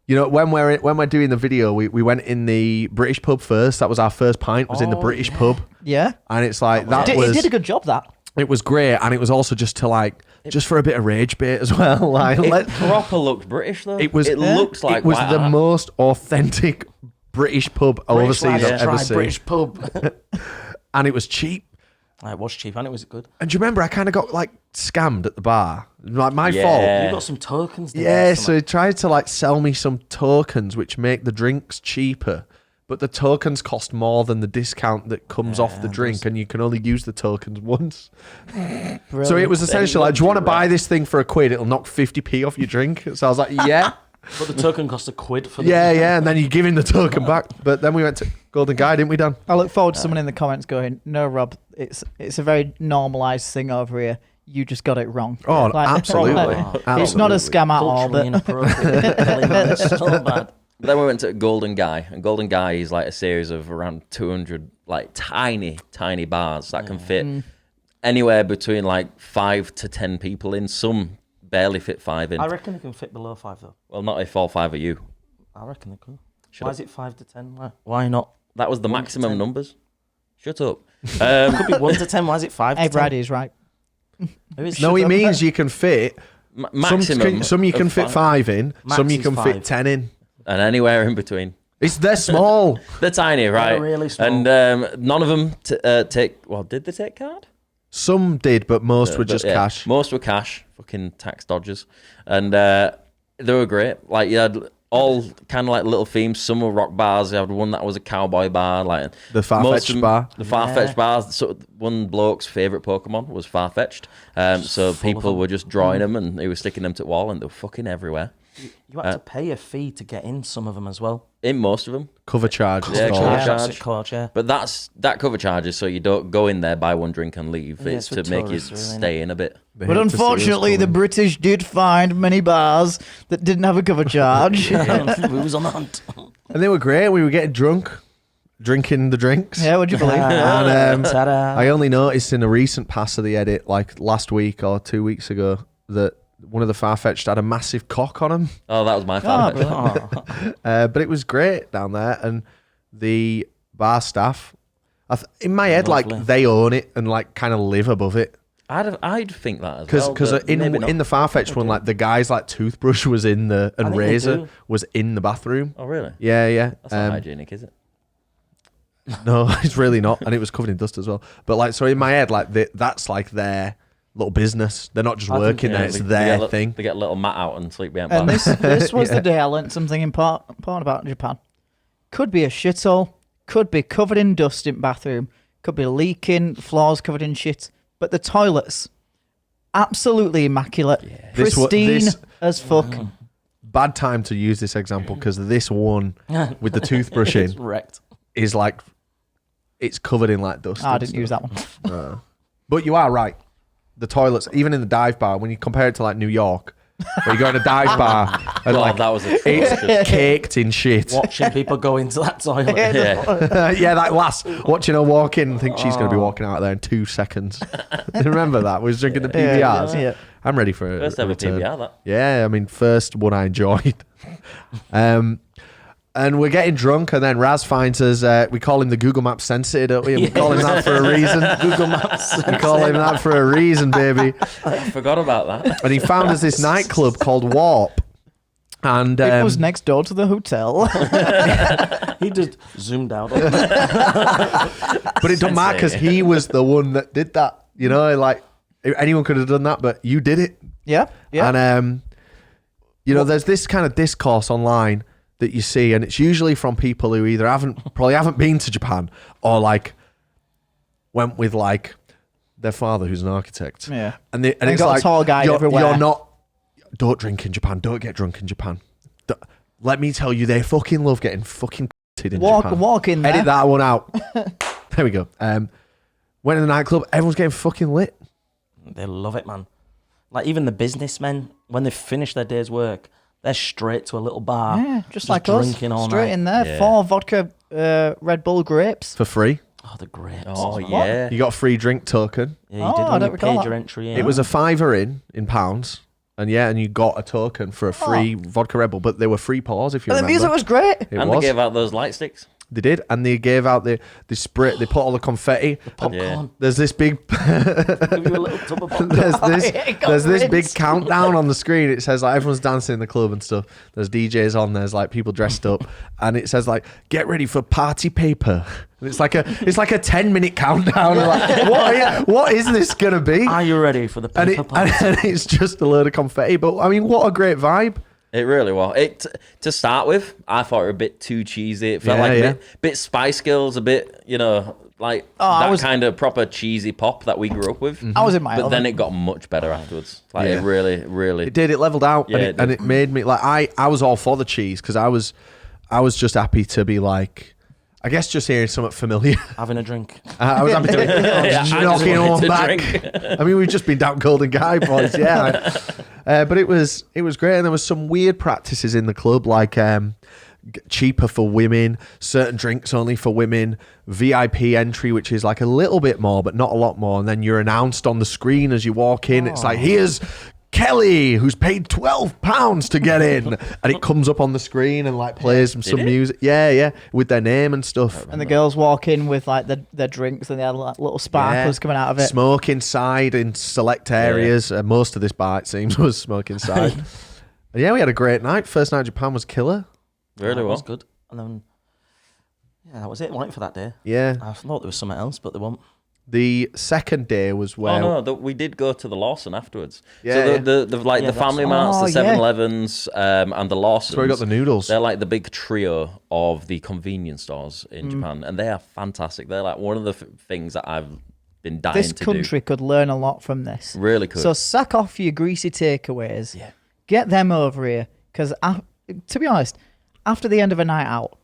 you know, when we're doing the video, we went in the British pub first. That was our first pint. Was in the Oh, British yeah. pub, Yeah. and it's like that He was did a good job. That. it was great, and it was also just to like just for a bit of rage bait as well. Like It let- proper looked British though. it was It looks like it was white the art. most authentic British pub British overseas lads I've ever try seen, British pub. and it was cheap. It was cheap and it was good. And do you remember I kind of got like scammed at the bar? Like my Yeah. fault. You got some tokens. didn't Yeah, you? so he tried to like sell me some tokens which make the drinks cheaper, but the tokens cost more than the discount that comes off the Yeah, drink, and you can only use the tokens once. So it Brilliant. was essentially like, do you want to buy this thing for £1? It'll knock 50p off your drink. So I was like, yeah, But the token cost £1 for the yeah, and then you give him the token back. But then we went to Golden Guy, didn't we, Dan? I look forward to someone in the comments going, "No, Rob, it's a very normalised thing over here. You just got it wrong." Oh, Like, absolutely. proper- It's not a Absolutely. scam at all, culturally but inappropriate. It's so bad. Then we went to Golden Guy, and Golden Guy is like a series of around 200 like tiny bars that can fit anywhere between like 5 to 10 people in. Some barely fit 5 in. I reckon they can fit below 5 though. Well, not if all 5 are you. I reckon they could. Shut Why up. is it 5 to 10? Why not? That was the 1 to maximum 10. numbers. Shut up. Could be 1 to 10. Why is it 5 hey, to 10? Brady's right. Who is- No, he should- means you can fit. Maximum. Some you can of fit 5 in, Max some you is can 5. fit 10 in. and anywhere in between. They're small. They're tiny, right? really small. And none of them take. Well, did they take card? Some did, but most were But just yeah, cash. Most were cash. Fucking tax dodgers, and they were great. Like you had all kind of like little themes. Some were rock bars. You had one that was a cowboy bar, like The Farfetched most of them- bar. The Farfetched Yeah. bars. So one bloke's favorite Pokemon was Farfetched. So full of people them. were just drawing them, and he was sticking them to the wall, and they were fucking everywhere. You had to pay a fee to get in some of them as well. In most of them. Cover charge. it's Yeah, called. cover That's charge. what it's called, yeah. But that cover charges, so you don't go in there, buy one drink, and leave. Yeah, it's it's to for make you tourists, really, stay in a bit. They But hate to see us unfortunately, the coming. British did find many bars that didn't have a cover charge. We was on the hunt. And they were great. We were getting drunk, drinking the drinks. Yeah, would you believe? And Ta-da. I only noticed in a recent pass of the edit, like last week or 2 weeks ago, that one of the Farfetched had a massive cock on him. Oh, that was my Oh, Farfetched. brilliant. But it was great down there. And the bar staff, in my head, Lovely. like they own it and like kind of live above it. I'd think that as Because well. but maybe not. in the Farfetched one, like the guy's like toothbrush was in the and think they razor do. was in the bathroom. Oh, really? Yeah, yeah. That's not hygienic, is it? No, it's really not, and it was covered in dust as well. But like, so in my head, like that's like their little business. They're not just I think, working there; yeah, it's They their get thing. They get a little mat out and sleep behind And bars. this was the day I learnt something important about Japan. Could be a shithole, could be covered in dust in bathroom, could be leaking, floors covered in shit. But the toilets, absolutely immaculate, This pristine this- as fuck. Bad time to use this example because this one with the toothbrush It's in wrecked. is like it's covered in like dust. Oh, I and didn't stuff. use that one. But you are right. The toilets, even in the dive bar, when you compare it to like New York, where you go in a dive bar and God, like that was atrocious. it's caked in shit. Watching people go into that toilet. Yeah. Yeah, that lass watching her walk in and think she's going to be walking out there in 2 seconds. Remember that? We was drinking the PBRs. Yeah. I'm ready for a First ever return. PBR, that. Yeah, I mean, first one I enjoyed. And we're getting drunk, and then Raz finds us. We call him the Google Maps sensei, don't we? And we call him that for a reason. Google Maps. We call him that for a reason, baby. I forgot about that. And he found us this nightclub called Warp. And It was next door to the hotel. He just zoomed out. but it don't matter because he was the one that did that. You know, like anyone could have done that, but you did it. yeah. And you know, there's this kind of discourse online that you see, and it's usually from people who either probably haven't been to Japan or like went with like their father who's an architect. Yeah. And it's got a like tour guide you're, everywhere. You're not. Don't drink in Japan. Don't get drunk in Japan. Let me tell you, they fucking love getting fucking in Japan. Walk in there. Edit that one out. There we go. Went in the nightclub. Everyone's getting fucking lit. They love it, man. Like even the businessmen, when they finish their day's work, they're straight to a little bar. Yeah, just like us. drinking all Straight night. in there. Yeah. 4 vodka Red Bull grapes. For free. Oh, the grapes. Oh, yeah. You got a free drink token. Yeah, you Oh, did I when don't you recall paid that. your entry in. It was a £5 in pounds. And yeah, and you got a token for a free vodka Red Bull, but they were free pours if you And the remember. music was great. It And was. they gave out those light sticks. They did, and they gave out the spray. They put all the confetti. popcorn. There's this big. Give you a little tub of popcorn. There's this big rinsed. countdown on the screen. It says like everyone's dancing in the club and stuff. There's DJs on. There's like people dressed up, and it says like get ready for party paper. And it's like a 10-minute countdown. And like, what is this gonna be? Are you ready for the And, paper party? and it's just a load of confetti. But I mean, what a great vibe. It really was. To start with, I thought it was a bit too cheesy. It felt Yeah, like yeah. a bit Spice Girls, a bit, like that kind of proper cheesy pop that we grew up with. I was in my But then element. it got much better afterwards. Like Yeah. it really, really. It did. It leveled out, Yeah, and, it it, did. and it made me like I was all for the cheese because I was just happy to be like, I guess just hearing something familiar. Having a drink. I was happy to be Yeah, I just knocking wanted on to back. drink. I mean, we've just been down Golden Guy boys, yeah. But it was great, and there was some weird practices in the club, like cheaper for women, certain drinks only for women, VIP entry, which is like a little bit more, but not a lot more. And then you're announced on the screen as you walk in. It's like, here's Kelly, who's paid £12 to get in, and it comes up on the screen and like plays some it? music. Yeah, with their name and stuff. And the girls walk in with like their drinks and they had like, little sparklers coming out of it. Smoke inside in select areas. Most of this bar, it seems, was smoke inside. And yeah, we had a great night. First night in Japan was killer. Really That well. was good. And then, yeah, that was it. Went for that day. Yeah. I thought there was something else, but there wasn't. The second day was where... Oh no, we did go to the Lawson afterwards. Yeah, so yeah. the Yeah, the Family that's- Marts, the Oh, yeah. 7-Elevens, and the Lawsons. That's where we got the noodles. They're like the big trio of the convenience stores in Mm. Japan, and they are fantastic. They're like one of the things that I've been dying This to country could learn a lot from this. do. Really cool. So sack off your greasy takeaways. Yeah. Get them over here. Because to be honest, after the end of a night out,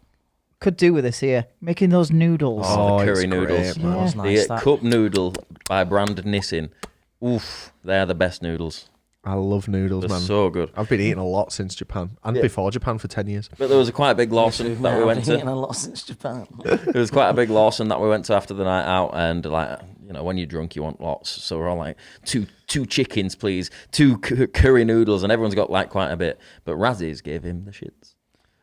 could do with this here. Making those noodles. Oh, the it's curry noodles. great, man. That was The nice. That. cup noodle by brand Nissin. Oof, they're the best noodles. I love noodles, They're man. so good. I've been eating a lot since Japan and before Japan for 10 years. But there was a quite big Lawson that we I've went been eating to. a lot since Japan. There was quite a big Lawson that we went to after the night out, and like, when you're drunk, you want lots. So we're all like, two chickens, please, 2 curry noodles, and everyone's got like quite a bit. But Razzies gave him the shits.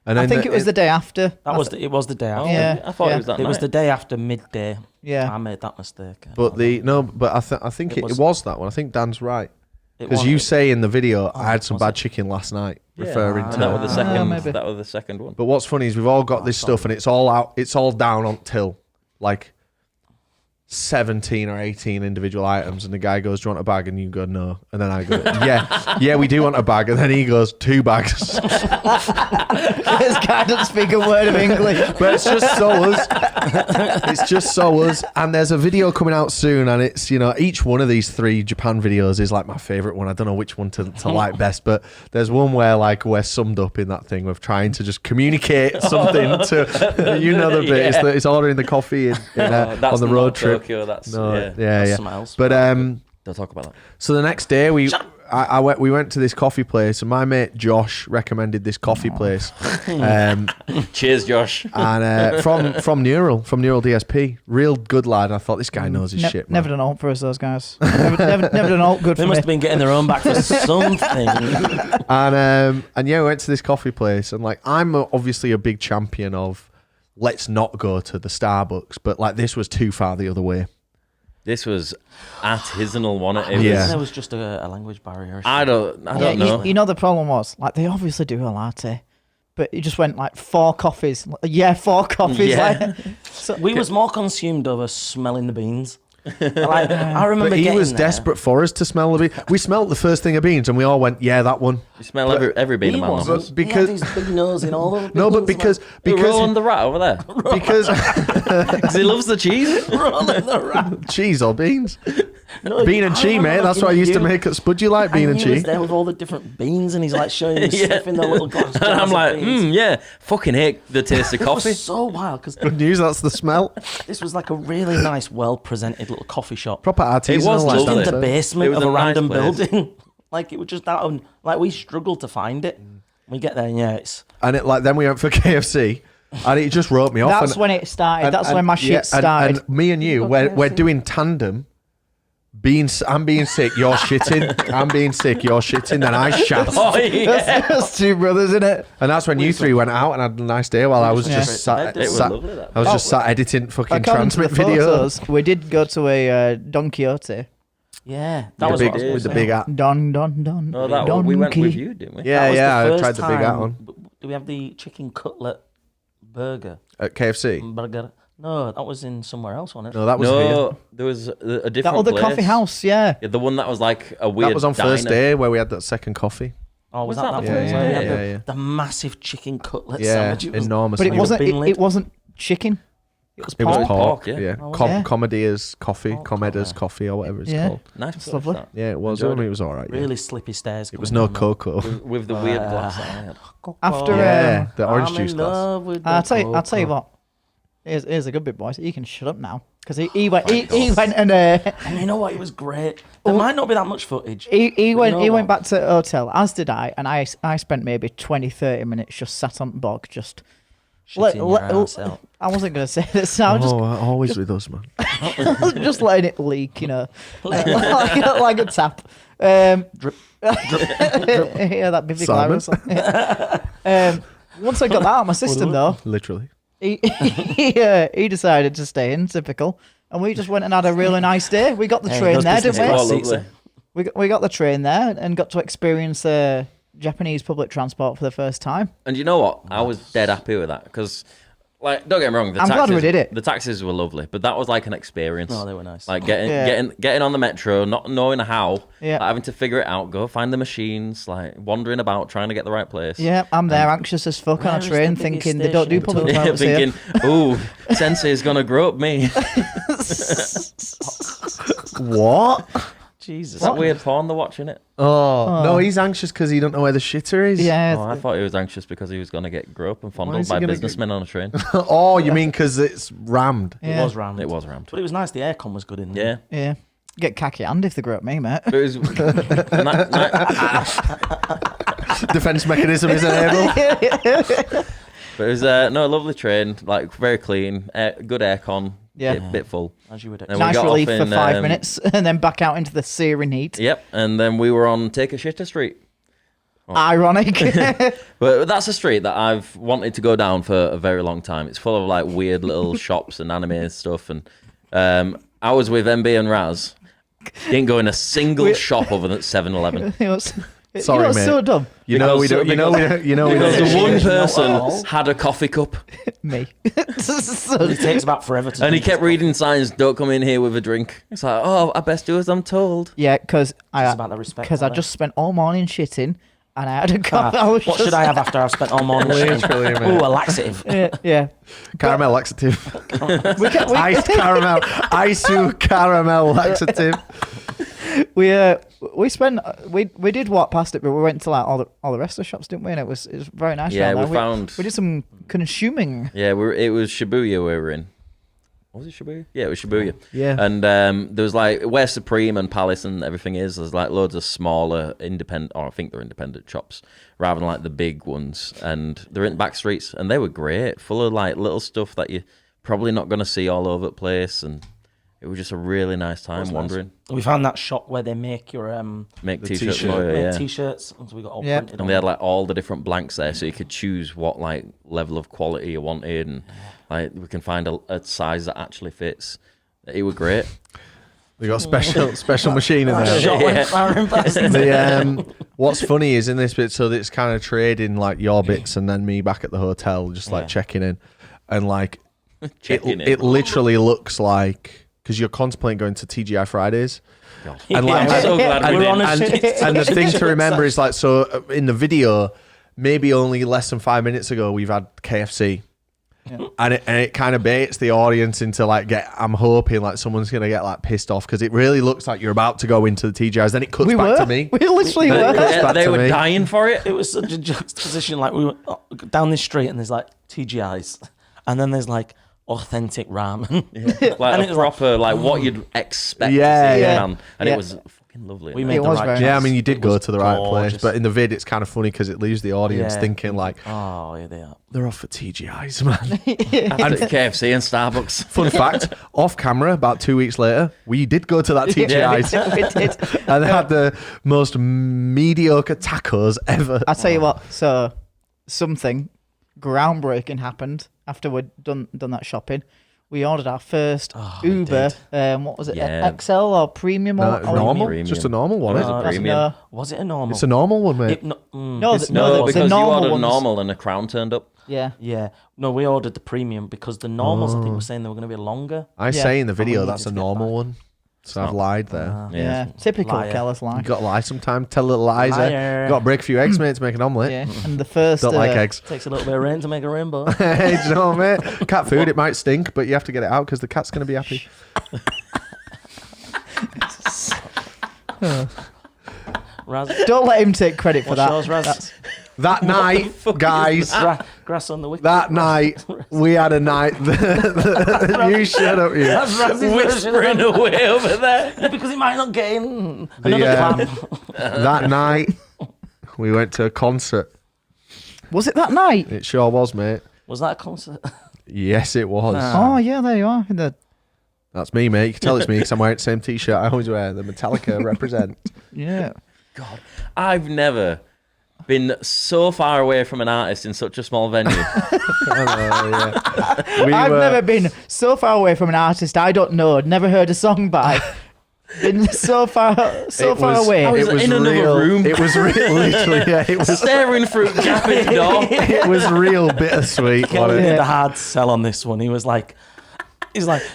And I then think it was the day after. It was the day after. Yeah, I thought yeah. it was that It was night. the day after midday. Yeah. I made that mistake. But I think it was- was that one. I think Dan's right. It Because was- you say in the video, I had some was bad it? chicken last night, Yeah. referring And to. that was the second. maybe. That was the second one. But what's funny is we've all got this stuff, and it's all out. It's all down on till like 17 or 18 individual items, and the guy goes, "Do you want a bag?" And you go, "No." And then I go, yeah, we do want a bag. And then he goes, "2 bags." This guy doesn't speak a word of English. But it's just so us. It's just so us. And there's a video coming out soon, and it's, you know, each one of these 3 Japan videos is like my favorite one. I don't know which one to like best, but there's one where like we're summed up in that thing of trying to just communicate something to, you know, the bit. Yeah. It's ordering the coffee on the road trip. Tokyo, that's, No, yeah. yeah. Smiles. But Don't talk about that. so the next day we went to this coffee place, and my mate Josh recommended this coffee place. Cheers, Josh. And from Neural DSP, real good lad. I thought, this guy knows his shit, man. Never done alt for us, those guys. Never done alt good They for must me. have been getting their own back for something. And yeah, we went to this coffee place, and like, I'm obviously a big champion of let's not go to the Starbucks, but like, this was too far the other way. This was artisanal, wasn't it? Yeah. There was just a language barrier. I don't know. You know, the problem was, like, they obviously do a latte, but you just went like 4 coffees. Yeah, 4 coffees. Yeah. Like, so, We was more consumed over smelling the beans. Like, I remember But he getting was there. desperate for us to smell the beans. We smelled the first thing of beans, and we all went, "Yeah, that one." You smell every bean He in my was. mouth. Because- He had his big nose in all the No, but beans, because Rolling the rat over there. because Because he loves the cheese. rolling the rat. cheese or beans, No, bean and I cheese, remember mate. That's looking what I at used to you, make at Spud. You like bean and he was cheese? there with all the different beans, and he's like showing me Yeah. stuff in the little glass. And I'm jars of like, beans. yeah, fucking hate the taste of It was coffee. so wild because Good news. That's the smell. this was like a really nice, well-presented little coffee shop. Proper artisanal. It was like lovely. that, In the so. basement It was of a a nice random place. building. Like, it was just out of, like, we struggled to find it. We get there, and yeah, it's And it like then we went for KFC, and it just wrote me off. that's and, when it started. and- That's and- when my yeah, shit started. And me and you, we're doing tandem. I'm being sick, you're shitting. I'm being sick, you're shitting. Then I shat, Oh, yeah. That's 2 brothers, isn't it? and that's when you 3 went out and had a nice day while I was Yeah. just sat. It was sat- lovely, that. I was just sat editing fucking According to the transmit videos. photos, we did go to a Don Quixote. yeah. That The was big, what I was with the gonna big say. hat. Don. No, that one, we went Donkey. with you, didn't we? Yeah, That was yeah. I first tried the big hat time- one Do we have the chicken cutlet burger? at KFC. Burger? No, that was in somewhere else on it. No, that was here. No, there was a different That other place. coffee house, yeah. Yeah, the one that was like a weird That was on first diner. day where we had that second coffee. Oh, was Was that that that the one? first Where we one? had Yeah. the massive chicken cutlet Yeah, sandwich. It was enormous. But it Like a wasn't. bin lid. It wasn't chicken. It was It was pork. pork. yeah. Yeah, Oh, was it? Comedia's coffee, Oh, Comeda's God. coffee, or whatever it's Yeah. called. Nice It's place, lovely. that. Yeah, it was. Enjoyed It was all right. Yeah. really slippy stairs. It was coming no down cocoa. With the weird glass that I had. After, Yeah, the orange I'm juice in glass. love with I'll the tell you cocoa. what. Here's a good bit, boys. You can shut up now because he went. He went and And you know what? It was great. There might not be that much footage. he went. know He went what? back to the hotel, as did I. And I spent maybe 20-30 minutes just sat on the bog, just. Shitting your ass out. I wasn't gonna say this. I was Always with us, man. just letting it leak, you know, like a tap. Drip. Yeah, that Biffy Clyro song. Once I got that out of my system, though, Literally. he decided to stay in, typical, and we just went and had a really nice day. We got the Hey, train those there, business didn't Oh, we? class. lovely. We got the train there and got to experience Japanese public transport for the first time. And you know what? I was dead happy with that because, like, don't get me wrong. I'm glad we did it. The taxis were lovely, but that was like an experience. No, they were nice. Like Yeah. getting on the metro, not knowing how, Yeah. like, having to figure it out, go find the machines, like wandering about trying to get the right place. Yeah, I'm there, anxious as fuck Where on a is train, the biggest thinking they don't do station public in Yeah, transport here. thinking, ooh, Sensei's gonna grow up me. What? Jesus. Is that weird porn they're watching it? Oh, no, he's anxious because he don't know where the shitter is. Yeah, Oh, I thought he was anxious because he was gonna get grew up and Why fondled is he by gonna businessmen on a train. Oh, you mean because it's rammed? It yeah, was rammed. It was rammed. But it was nice. The aircon was good in there. Yeah. yeah. Get khaki hand if they grow up me, mate. But it was Defense mechanism is enabled. But it was no, a lovely train, like very clean, good aircon, Yeah. bit full. As you would And expect. we Nice got relief off for in, 5 minutes and then back out into the searing heat. Yep, and then we were on Take a Shitter Street. Ironic. But that's a street that I've wanted to go down for a very long time. It's full of like weird little shops and anime stuff. And I was with MB and Raz. Didn't go in a single shop other than 7-Eleven. It was- Sorry, you know, it's mate. so dumb. You know we Because- don't. You know we don't. You know we Because don't. the one Shit. person had a coffee cup Me. It takes about forever to. and he drink kept this reading signs, "Don't come in here with a drink." It's like, oh, I best do as I'm told. Yeah, because It's about the respect. I of it. just spent all morning shitting, and I had a coffee. Ah, I was what just, should I have after I've spent all morning? Literally, mate. Ooh, a laxative. Yeah. Caramel laxative. We Iced caramel. Isu caramel laxative. we spent we did walk past it, but we went to like all the rest of the shops, didn't we? And it was very nice. Yeah, around we there. found. We did some consuming. Yeah, it was Shibuya we were in. What was it, Shibuya? Yeah, it was Shibuya. Yeah. And there was like where Supreme and Palace and everything is. There's like loads of smaller independent, or I think they're independent shops, rather than like the big ones. And they're in back streets, and they were great, full of like little stuff that you're probably not going to see all over the place. And it was just a really nice time wandering. We found that shop where they make your Make The t-shirts, t-shirt. for you, make yeah. t-shirts. And so we got all Yeah. printed. And they had like all the different blanks there, so you could choose what like level of quality you wanted, and like we can find a size that actually fits. It was great. They got special machine in there. Shot went firing past. What's funny is in this bit, so that it's kind of trading like your bits and then me back at the hotel, just like Yeah. checking in, and like Checking it literally looks like because you're contemplating going to TGI Fridays. And like, I'm so glad we We're on didn't. a and the thing to remember is like, so in the video, maybe only less than 5 minutes ago, we've had KFC. And it kind of baits the audience into like I'm hoping like someone's gonna get like pissed off because it really looks like you're about to go into the TGIs. Then it cuts We back were. to me. We literally Then it were. cuts back They to were me. dying for it. It was such a juxtaposition. Like we were down this street and there's like TGIs, and then there's like authentic ramen. Like And a it was like, proper, like what you'd expect Yeah, to see, yeah. man. And Yeah. it was fucking lovely. We man. made It the was right very choice. Yeah, I mean, you did It go was to the right place, gorgeous. but in the vid, it's kind of funny because it leaves the audience Yeah. thinking like Oh, yeah, they are. they're off for TGIs, man. After KFC and Starbucks. Fun fact: off camera, about 2 weeks later, we did go to that TGIs we did. and had the most mediocre tacos ever. I tell you what. So something groundbreaking happened after we'd done that shopping. We ordered our first we Uber. did. What was it? Yeah. XL or premium? No, or normal, premium. just a normal one. Was Isn't it it? premium? No, Was it a normal? It's a normal one, mate. It, no, no, It's- the, No, the because you normal ordered ones. normal and a crown turned up. Yeah. Yeah. No, we ordered the premium because the normals, I think, were saying they were going to be longer. I Yeah. say in the we video needed that's to a get normal back. one, so I've lied there. Yeah. Typical Liar. Kellis You lie. got to lie sometime. Tell little lies. Liar. Got to break a few eggs, mate, to make an omelette. Yeah. And the first. Don't like eggs. Takes a little bit of rain to make a rainbow. Hey, do you know, mate? Cat food, it might stink, but you have to get it out because the cat's going to be happy. Raz, Don't let him take credit for what's that. yours, Raz? That night, guys, Grass on the wicket. that night, we had a night. You shut up, you. That's Raz's version Whispering of away over there. it. Because he might not get in. The, Another clam. that night, we went to a concert. Was it that night? It sure was, mate. Was that a concert? Yes, it was. Oh yeah, there you are. That's me, mate. You can tell it's me because I'm wearing the same T-shirt I always wear. The Metallica represent. Yeah. God, I've never been so far away from an artist in such a small venue. I've never been so far away from an artist I don't know, never heard a song by. Been so far away. I was in another room. It was literally, yeah, it was. Staring through Japanese door. It was real bittersweet. Kelly wasn't it? did the hard sell on this one. He's like,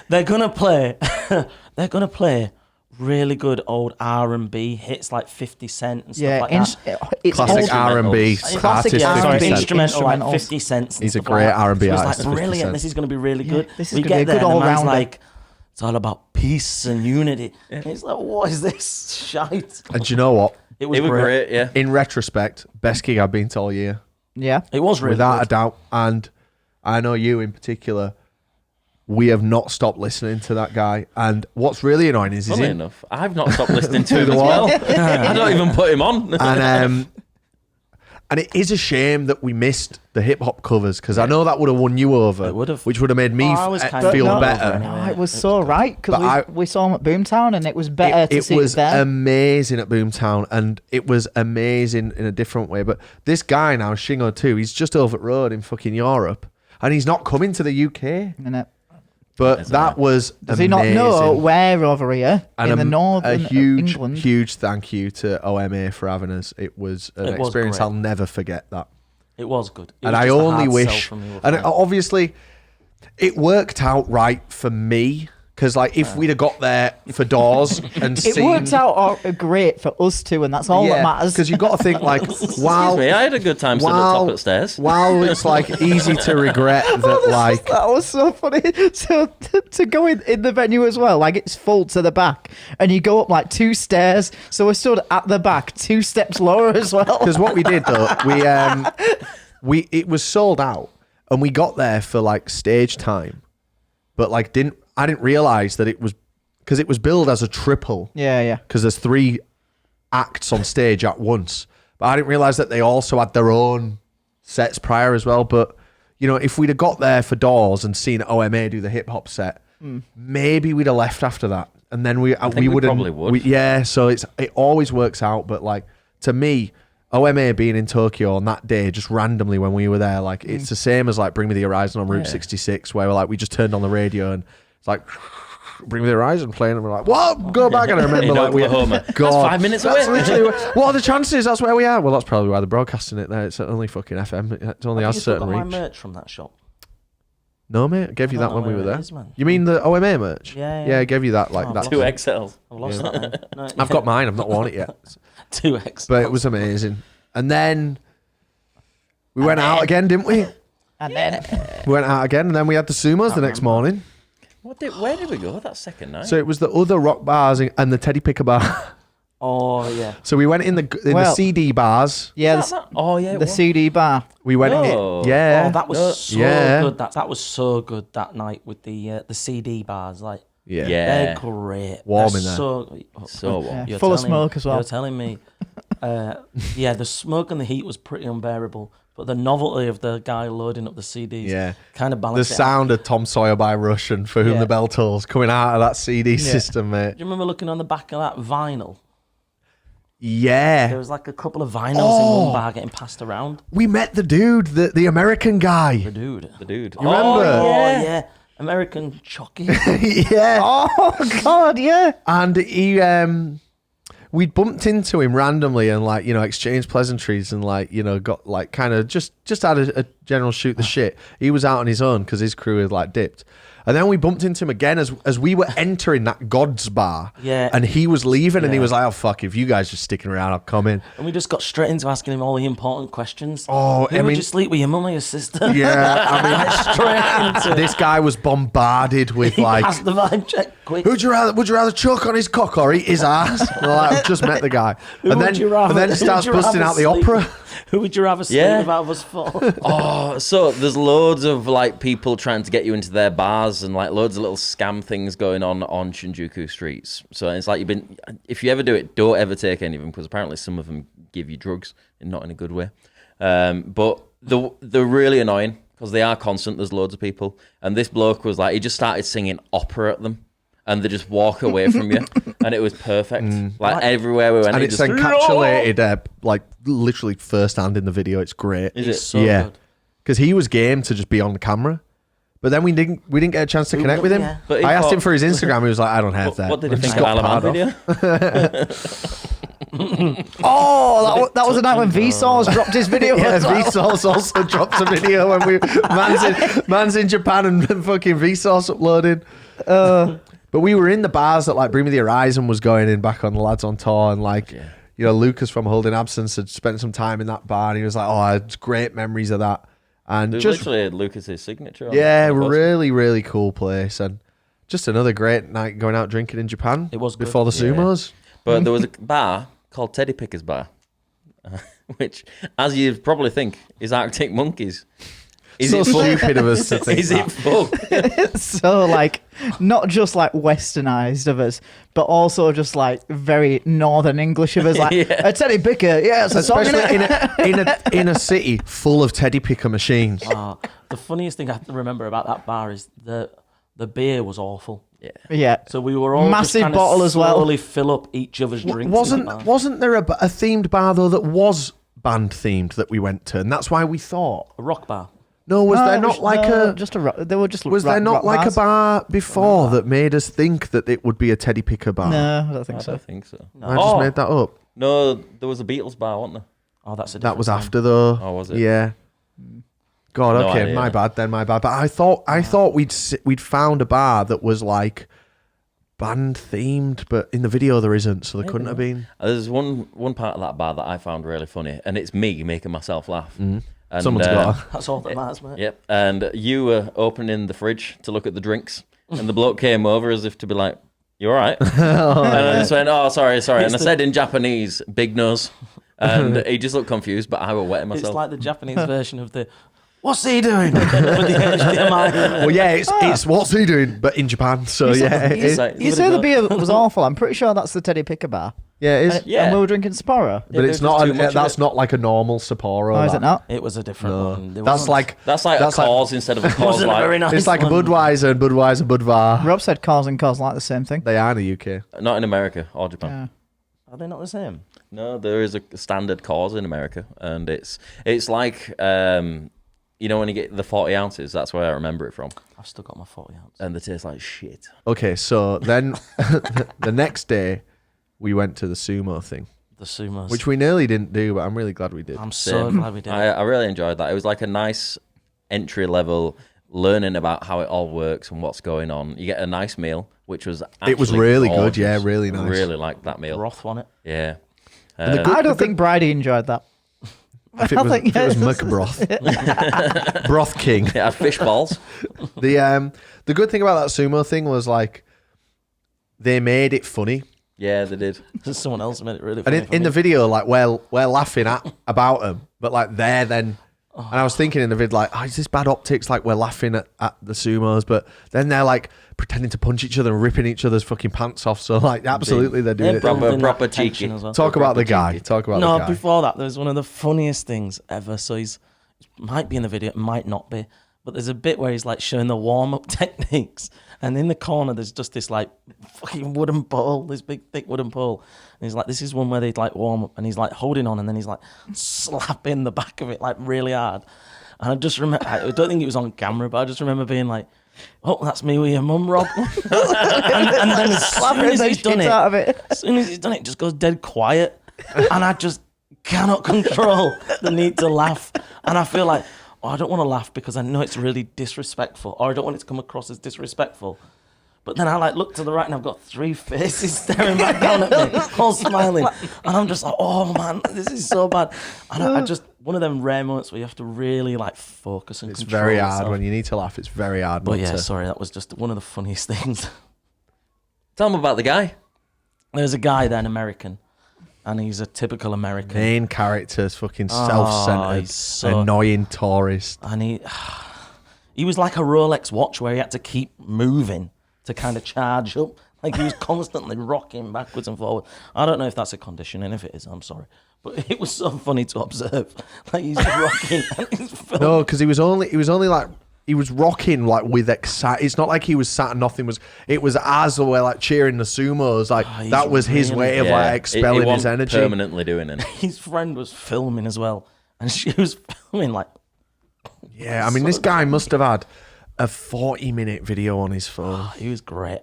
they're gonna play really good old R&B hits like 50 Cent and stuff Yeah, like that. it's Classic old- R&B Classic artist, R&B 50 Cent. instrumental like Instrumentals. 50 cents. and He's a stuff great like that. R&B So it was artist, like 50 brilliant. Cent. This is going to be really Yeah, good. this is We gonna be get a there good and the man's all-rounder. like, it's all about peace and unity. And it's like, what is this shite? And do you know what? It was It was great. great, yeah. In retrospect, best gig I've been to all year, Yeah. It was really without a good. doubt. And I know you in particular. We have not stopped listening to that guy. And what's really annoying is he's Funny in. enough, I've not stopped listening to him the as wall. well. I don't even put him on. And it is a shame that we missed the hip hop covers because I know that would have won you over. It would have. which would have made me I was kind of feel won better. over anyway. Oh, it was so right But because we saw him at Boomtown and it was better to It see was it there. amazing at Boomtown, and it was amazing in a different way. But this guy now, Shingo 2, he's just over the road in fucking Europe, and he's not coming to the UK. innit? But Isn't that it? was Does he not know amazing. where over here And in the northern a huge, England? huge thank you to OMA for having us. It was an It was experience great. I'll never forget that. It was good. It And was I just a only hard wish, sell from you, and Frank. obviously, it worked out right for me because, like, if we'd have got there for doors and It seen, worked out great for us two, and that's all that matters. because you got to think like, wow, Excuse me, I had a good time stood at the top of the stairs. While it's like easy to regret that, like, That was so funny. So to go in the venue as well, like it's full to the back, and you go up like 2 stairs. So we stood at the back, 2 steps lower as well. because what we did though, we it was sold out, and we got there for like stage time, but like I didn't realize that it was because it was billed as a triple. Yeah. Because there's 3 acts on stage at once. But I didn't realize that they also had their own sets prior as well. But, you know, if we'd have got there for doors and seen OMA do the hip hop set, maybe we'd have left after that. And then we think we we wouldn't. probably would. Yeah, so it always works out. But, like, to me, OMA being in Tokyo on that day, just randomly when we were there, like, it's the same as, like, Bring Me the Horizon on Route 66, where, like, we just turned on the radio and it's like, Bring Me the Horizon playing, and we're like, what? Go back. And I remember, In like, Oklahoma. God, That's 5 minutes that's away. literally what are the chances? That's where we are. Well, that's probably why they're broadcasting it there. It's only fucking FM. It only Have has you still certain got my reach. merch from that shop? No, mate. I gave you I that don't when know we were where it there. is, man. You mean the OMA merch? Yeah. I gave you that like Oh, that. I've 2 lost XLs. I've lost that one. No, I've got mine. I've not worn it yet. 2X. But it was amazing. And then we went out again, didn't we? And then We went out again, and then we had the Sumos the next morning. Where did we go that second night? So it was the other rock bars and the Teddy Picker bar. Oh, yeah. So we went in the Well- CD bars. yeah, Oh, yeah. it the was. CD bar. We went No. in. Yeah. Oh, that was so yeah. good. That was so good that night with the CD bars. Like, Yeah. Yeah. they're great. Warm They're in there. So warm. Yeah, You're full of telling- smoke as well. You're telling me, yeah, the smoke and the heat was pretty unbearable, but the novelty of the guy loading up the CDs, Yeah. kind of The balanced it out. sound of Tom Sawyer by Rush and For Whom Yeah. the Bell Tolls coming out of that CD system, mate. Do you remember looking on the back of that vinyl? There Yeah. was like a couple of vinyls in Oh. one bar getting passed around. We met the dude, the American guy. The dude. The dude. You remember? Oh, yeah. American Chucky. Yeah. Oh God, yeah. And he we bumped into him randomly and like, you know, exchanged pleasantries and like, you know, got like kind of just had a general shoot the shit. He was out on his own because his crew had like dipped. And then we bumped into him again as we were entering that God's bar. Yeah. And he was leaving and he Yeah. was like, oh, fuck, if you guys are sticking around, I'll come in. And we just got straight into asking him all the important questions. Oh, Who I would mean- you sleep with, your mum or your sister? Yeah, I mean, Straight into it. this guy was bombarded with He like, passed the vibe check quick. would you rather choke on his cock or eat his ass? Well, I've just met the guy. Who and would then, you rather- and then who it starts would you busting rather out the sleep opera. with? Who would you rather sleep Yeah. with out of us four? Oh, so there's loads of like people trying to get you into their bars and like loads of little scam things going on Shinjuku streets. So it's like if you ever do it, don't ever take any of them because apparently some of them give you drugs and not in a good way. But they're really annoying because they are constant. There's loads of people, and this bloke was like he just started singing opera at them. And they just walk away from you, and it was perfect. Like everywhere we went, And he it's just, encapsulated, like literally first hand in the video. It's great. Is It's it? so yeah, good. because he was game to just be on the camera, but then we didn't get a chance to connect with him. yeah. But he I asked him thought- for his Instagram. He was like, I don't have that. What did I he think just of got Alaman part off. video? Oh, that was the night when Vsauce dropped his video. Yeah, as well. Vsauce also dropped a video when man's in Japan and fucking Vsauce uploaded. But we were in the bars that like Bring Me the Horizon was going in back on the Lads on Tour, and like you know Lucas from Holding Absence had spent some time in that bar, and he was like, "Oh, it's great memories of that." And It was just literally Lucas's signature. On yeah, the poster. really, really cool place, and just another great night going out drinking in Japan. It was good. before the Yeah. Sumos. But there was a bar called Teddy Picker's Bar, which, as you'd probably think, is Arctic Monkeys. Is So it full? stupid of us to think Is it full? So like, not just like westernized of us, but also just like very northern English of us. Like Yeah. a Teddy Picker, yeah, it's a song, Especially innit? in a city full of Teddy Picker machines. The funniest thing I remember about that bar is the beer was awful. Yeah. So we were all Massive just kind bottle of as well. slowly fill up each other's drinks. in the bar. Wasn't there a themed bar though that was band themed that we went to, and that's why we thought A rock bar. No, was there not like a? just a? They were just. Was there not rock like bars. a bar before that made us think that it would be a Teddy Picker bar? No, I don't I think so. don't think so. I just made that up. No, there was a Beatles bar, wasn't there? Oh, that's a That was different after though. Oh, was it? Yeah. God, No okay, idea. my bad. But I thought we'd found a bar that was like band themed, but in the video there isn't, so there couldn't have been. There's one part of that bar that I found really funny, and it's me making myself laugh. And, Someone's got. time. That's all that matters, mate. Yep. And you were opening the fridge to look at the drinks, and the bloke came over as if to be like, "You all right?" And I just went, "Oh, sorry." And I said in Japanese, "Big nose," and he just looked confused. But I was wetting myself. It's like the Japanese version of the "What's he doing?" with the HDMI. Well, yeah, it's what's he doing, but in Japan. So yeah, it It's is. like- You say the beer was awful. I'm pretty sure that's the Teddy Picker bar. Yeah, it is. Yeah. And we were drinking Sapporo. But it's there's not. just too much of That's it. not like a normal Sapporo. Oh, is it not? It was a different one. There That's wasn't- like That's like That's a like- cause instead of a cause. wasn't a Like, very nice it's like a one. Budweiser and Budvar. Rob said cars and cars like the same thing. They are in the UK. not in America or Japan. Yeah. Are they not the same? No, there is a standard cause in America, and it's like you know when you get the 40 ounces. That's where I remember it from, I've still got my 40 ounce. and they taste like shit. Okay, so then the next day we went to the sumo thing, The sumos. which we nearly didn't do, but I'm really glad we did. I'm so glad we did. I really enjoyed that. It was like a nice entry level learning about how it all works and what's going on. You get a nice meal, which was It was actually really gorgeous. good, yeah, really nice. Really liked that meal. Broth on it. Yeah. And the Uh, good- I don't think Bridie enjoyed that. If it was, think- if it was McBroth, Broth King. it had fish balls. The good thing about that sumo thing was like they made it funny, Yeah, they did. Someone else made it really and funny. in the video, like we're laughing about them, but like they're then. And I was thinking in the vid, like, oh, is this bad optics? Like, we're laughing at the sumos, but then they're like pretending to punch each other and ripping each other's fucking pants off. So, like, absolutely, they're doing They're it. building Proper that tension cheeky. as well. Talk about the proper guy. cheeky. Talk about the No, guy. before that, there's one of the funniest things ever. So it might be in the video, it might not be, but there's a bit where he's like showing the warm up techniques, and in the corner there's just this like fucking wooden pole, this big thick wooden pole, and he's like, this is one where they'd like warm up, and he's like holding on, and then he's like slapping the back of it like really hard. And I just remember, I don't think it was on camera, but I just remember being like, "Oh, that's me with your mum, Rob." and then as soon as he's done it, out of it. as soon as he's done it, it just goes dead quiet. And I just cannot control the need to laugh. And I feel like, oh, I don't want to laugh because I know it's really disrespectful, or I don't want it to come across as disrespectful. But then I like look to the right and I've got three faces staring back down at me, all smiling. And I'm just like, oh man, this is so bad. And I just, one of them rare moments where you have to really like focus and It's control very hard yourself. when you need to laugh. It's very hard. But not yeah, to. sorry, that was just one of the funniest things. Tell them about the guy. There's a guy there, an American, and he's a typical American. Main character's fucking self-centered, he's so- annoying tourist. And he was like a Rolex watch where he had to keep moving to kind of charge up. Like he was constantly rocking backwards and forward. I don't know if that's a condition, and if it is, I'm sorry. But it was so funny to observe. Like he's rocking and he's filming. No, because he was only like he was rocking like with excite. It's not like he was sat and nothing was. It was as they were like cheering the sumos. Like he's that was his really- way of Yeah, like he expelling his wasn't energy. permanently doing it. His friend was filming as well, and she was filming like. Yeah, I mean this guy must have had a 40-minute video on his phone. Oh, he was great.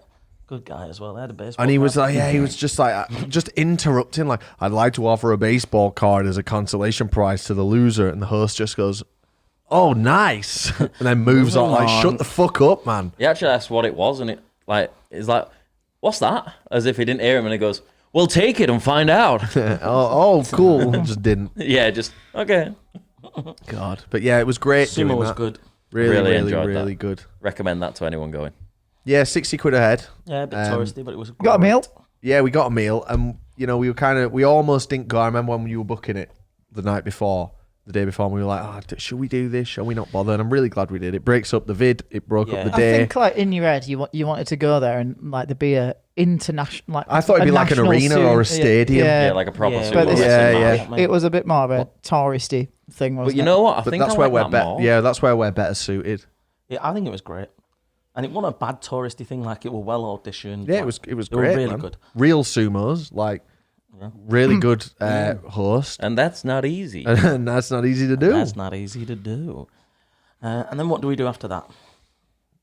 Good guy as well. They had a baseball. And he was card. like, yeah, he was just like, just interrupting. Like, I'd like to offer a baseball card as a consolation prize to the loser. And the host just goes, oh, nice. And then moves on, like, Moving on. shut the fuck up, man. He actually asked what it was, and it's like, what's that? As if he didn't hear him, and he goes, "Well, take it and find out." oh, cool. Just didn't. Yeah, just okay. God. But yeah, it was great. Sumo doing was that. good. Really, Really really, enjoyed really, that. good. Recommend that to anyone going. Yeah, 60 quid a head. Yeah, a bit touristy, but it was great. Got a meal? Yeah, we got a meal, and you know, we almost didn't go. I remember when you were booking it the night before, the day before, and we were like, oh, should we do this? Shall we not bother? And I'm really glad we did. It breaks up the vid. It broke up Yeah. the I day. think like in your head, you wanted to go there and like there be a international like. I thought it'd a be like an national arena or a stadium. Yeah, like a proper Yeah, sumo but wrestling yeah, match. yeah. It was a bit more of a touristy thing, wasn't But you it? know what? I But think that's I where like we're that better. more. Yeah, that's where we're better suited. Yeah, I think it was great. And it wasn't a bad touristy thing, like it were well auditioned. Yeah, like, it was they were great. really man. good. Real sumos, like really good host, And that's not easy. and that's not easy to do. That's not easy to do. And then what do we do after that?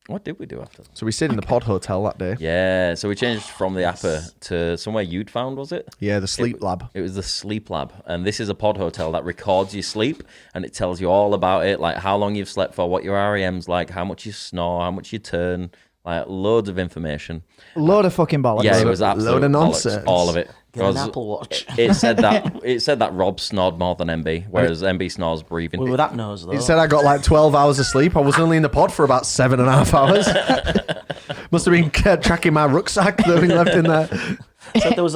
What did we do after that? So we stayed in the pod hotel that day. Yeah, so we changed from the Appa to somewhere you'd found, was it? Yeah, the sleep lab. It was the sleep lab, and this is a pod hotel that records your sleep, and it tells you all about it, like how long you've slept for, what your REM's like, how much you snore, how much you turn, like loads of information. Load of fucking bollocks. Yeah, it was absolute load of bollocks, nonsense. all of it. Get an 'Cause Apple Watch. It said that Rob snored more than MB, whereas MB snores breathing. With that nose, though. It said I got like 12 hours of sleep. I was only in the pod for about 7.5 hours. Must have been tracking my rucksack that had been left in there. Said there was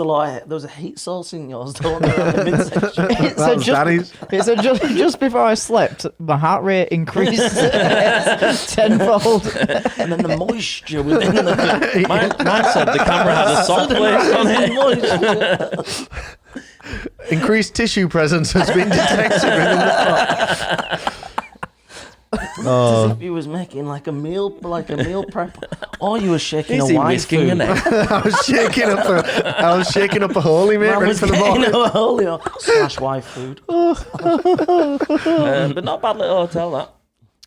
a heat source in yours, though, in the midsection. It That said, was Danny's. it said just before I slept, my heart rate increased tenfold. And then the moisture within the Mine said the camera had a soft place on it. moisture. Increased tissue presence has been detected within the pod. As if he was making like a meal prep, or you were shaking Is a he wine whisking food. an egg? I was shaking up a holy mate, Man ready was for the getting morning. a holy slash wife food. But not a bad little hotel, that.